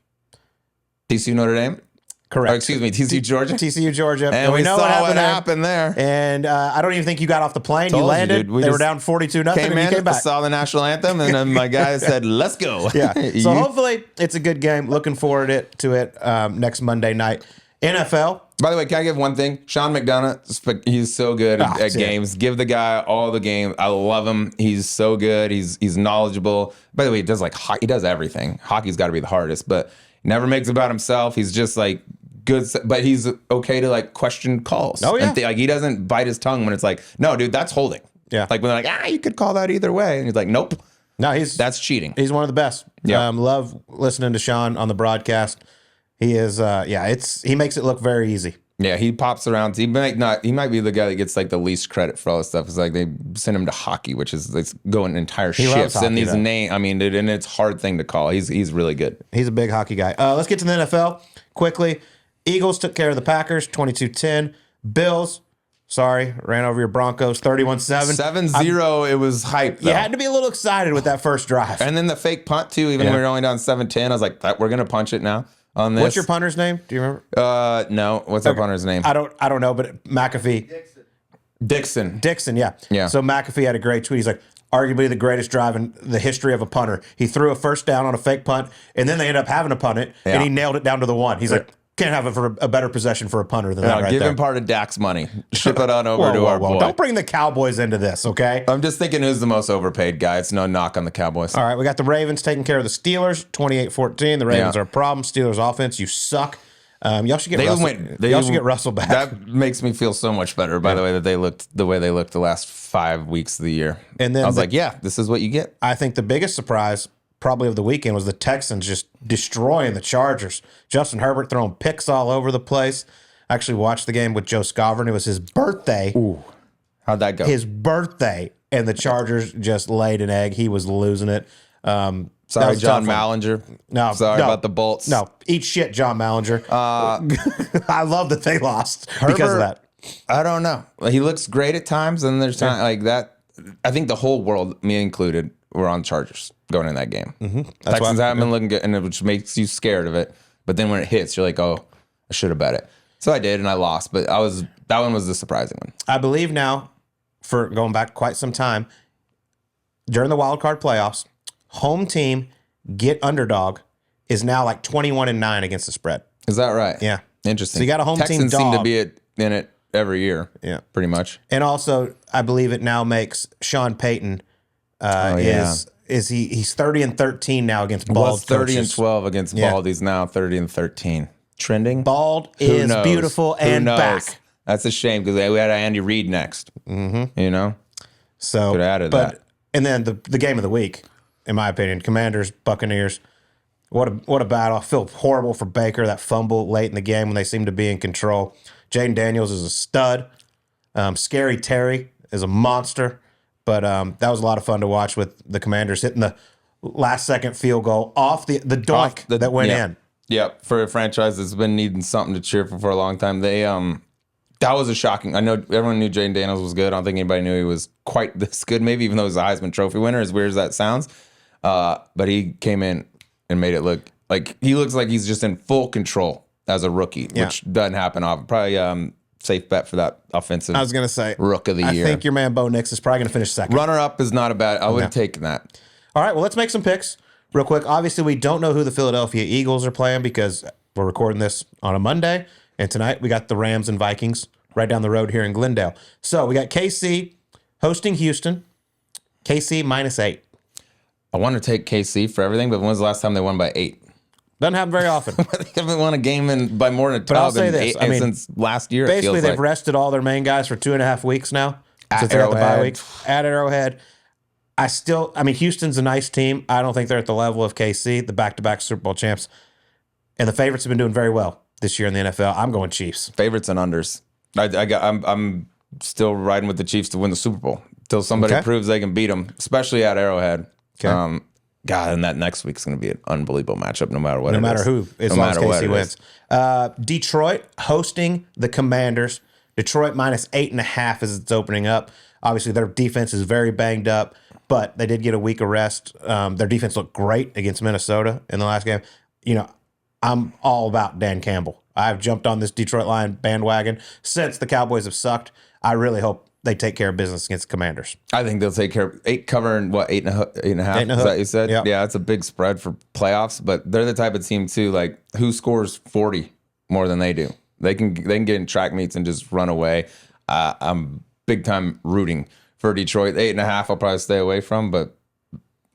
TCU Notre Dame. Correct. Or, excuse me, TCU Georgia. TCU Georgia. And we know what happened there. And I don't even think you got off the plane. You landed. They were down 42-0. Came and you came back. Saw the national anthem, and then my guy said, "Let's go." Yeah. So hopefully it's a good game. Looking forward to it next Monday night. NFL. By the way, can I give one thing? Sean McDonough, he's so good at games. Give the guy all the game. I love him. He's so good. He's knowledgeable. By the way, he does like hockey. He does everything. Hockey's got to be the hardest, but never makes it about himself. He's just like good, but he's okay to like question calls. Oh yeah. And like he doesn't bite his tongue when it's like, no, dude, that's holding. Yeah. Like when they're like, you could call that either way, and he's like, nope. No, that's cheating. He's one of the best. Yeah. Love listening to Sean on the broadcast. He is. He makes it look very easy. Yeah, he pops around. He might be the guy that gets like the least credit for all this stuff. It's like they send him to hockey, which is it's going entire shifts. And these names, I mean, and it's a hard thing to call. He's really good. He's a big hockey guy. Let's get to the NFL quickly. Eagles took care of the Packers, 22-10. Bills, ran over your Broncos, 31-7. 7-0, it was hype, though. You had to be a little excited with that first drive. And then the fake punt, too, even when we were only down 7-10. I was like, we're going to punch it now on this. What's your punter's name? Do you remember? No. What's our punter's name? I don't know, but McAfee. Dixon, yeah. Yeah. So McAfee had a great tweet. He's like, arguably the greatest drive in the history of a punter. He threw a first down on a fake punt, and then they ended up having to punt it, and he nailed it down to the one. He's like, can't have it for a better possession for a punter than that right there. Give him part of Dak's money. Ship it on over to our boy. Don't bring the Cowboys into this, okay? I'm just thinking who's the most overpaid guy. It's no knock on the Cowboys. All right, we got the Ravens taking care of the Steelers, 28-14. The Ravens are a problem. Steelers offense, you suck. Y'all should get Russell back. That makes me feel so much better, by the way, that they looked the last 5 weeks of the year. And then I was like, this is what you get. I think the biggest surprise probably of the weekend was the Texans just destroying the Chargers. Justin Herbert throwing picks all over the place. I actually watched the game with Joe Scovern. It was his birthday. Ooh. How'd that go? His birthday. And the Chargers just laid an egg. He was losing it. Sorry, John Mallinger. No. Sorry about the Bolts. No. Eat shit, John Mallinger. I love that they lost because of that. I don't know. He looks great at times, and there's times like that. I think the whole world, me included, were on Chargers going in that game. Mm-hmm. Texans haven't been looking good, and which makes you scared of it. But then when it hits, you're like, oh, I should have bet it. So I did, and I lost. But that one was the surprising one. I believe now, for going back quite some time, during the wild card playoffs, home team get underdog is now like 21-9 against the spread. Is that right? Yeah. Interesting. So you got a home Texans team dog. seem to be in it every year. Yeah. Pretty much. And also, I believe it now makes Sean Payton he's 30-13 now against bald Was 30 coaches. and 12 against bald. He's now 30-13. Trending. Bald is beautiful and back. That's a shame because we had Andy Reid next. Mm-hmm. You know? So, could have added that. And then the game of the week, in my opinion, Commanders, Buccaneers. What a battle. I feel horrible for Baker, that fumble late in the game when they seem to be in control. Jaden Daniels is a stud. Scary Terry is a monster. But that was a lot of fun to watch with the Commanders hitting the last-second field goal off the doink that went in. Yep, for a franchise that's been needing something to cheer for a long time. They that was a shocking. I know everyone knew Jaden Daniels was good. I don't think anybody knew he was quite this good, maybe even though he's a Heisman Trophy winner, as weird as that sounds. But he came in and made it look like he looks like he's just in full control as a rookie, which doesn't happen often. Probably safe bet for that offensive. I was going to say Rook of the Year. I think your man Bo Nix is probably going to finish second. Runner-up is not a bad. I would have taken that. All right, well, let's make some picks real quick. Obviously, we don't know who the Philadelphia Eagles are playing because we're recording this on a Monday. And tonight we got the Rams and Vikings right down the road here in Glendale. So we got KC hosting Houston. KC -8. I want to take KC for everything, but when was the last time they won by 8? Doesn't happen very often. They haven't won a game by more than a But I'll tub say this. since last year. Basically, it feels they've like. rested all their main guys for 2.5 weeks now. Since they're at the bye Arrowhead. week. At Arrowhead. Houston's a nice team. I don't think they're at the level of KC, the back-to-back Super Bowl champs. And the favorites have been doing very well this year in the NFL. I'm going Chiefs. Favorites and unders. I'm still riding with the Chiefs to win the Super Bowl until somebody Okay. proves they can beat them, especially at Arrowhead. Okay. God, and that next week's going to be an unbelievable matchup, no matter what. No matter who, as long as KC wins. Is. Detroit hosting the Commanders. Detroit -8.5 as it's opening up. Obviously, their defense is very banged up, but they did get a week of rest. Their defense looked great against Minnesota in the last game. I'm all about Dan Campbell. I've jumped on this Detroit Lion bandwagon since the Cowboys have sucked. I really hope they take care of business against the Commanders. I think they'll take care of 8 covering, what, 8.5? Is that what you said? Yep. Yeah, that's a big spread for playoffs, but they're the type of team, too, like, who scores 40 more than they do? They can get in track meets and just run away. I'm big time rooting for Detroit. 8.5 I'll probably stay away from, but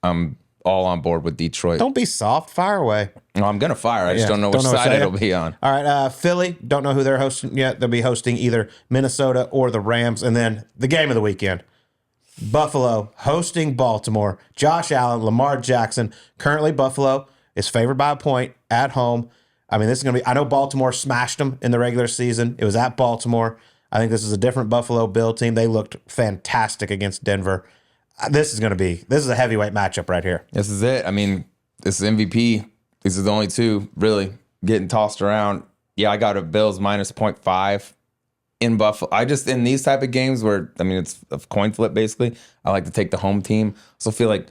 I'm all on board with Detroit. Don't be soft. Fire away. No, I'm going to fire. I just don't know which side it'll be on. All right, Philly, don't know who they're hosting yet. They'll be hosting either Minnesota or the Rams. And then the game of the weekend, Buffalo hosting Baltimore. Josh Allen, Lamar Jackson. Currently, Buffalo is favored by a point at home. This is going to be, I know Baltimore smashed them in the regular season. It was at Baltimore. I think this is a different Buffalo Bill team. They looked fantastic against Denver. This is a heavyweight matchup right here. This is it. This is MVP. These are the only two really getting tossed around. Yeah, I got a Bills -0.5 in Buffalo. in these type of games where, it's a coin flip basically, I like to take the home team. So I feel like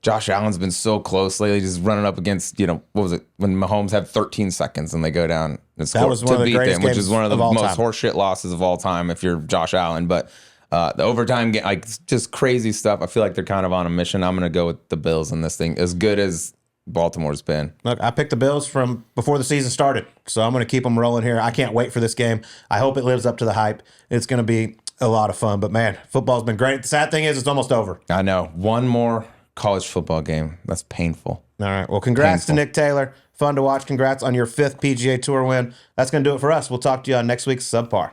Josh Allen's been so close lately, just running up against, what was it, when Mahomes had 13 seconds and they go down and score was one of the to beat greatest them, which games is one of the of all most time. horseshit losses of all time if you're Josh Allen. But the overtime game, like just crazy stuff. I feel like they're kind of on a mission. I'm going to go with the Bills in this thing, as good as Baltimore's been. Look, I picked the Bills from before the season started, so I'm going to keep them rolling here. I can't wait for this game. I hope it lives up to the hype. It's going to be a lot of fun. But, man, football's been great. The sad thing is it's almost over. I know. One more college football game. That's painful. All right. Well, congrats to Nick Taylor. Fun to watch. Congrats on your 5th PGA Tour win. That's going to do it for us. We'll talk to you on next week's Subpar.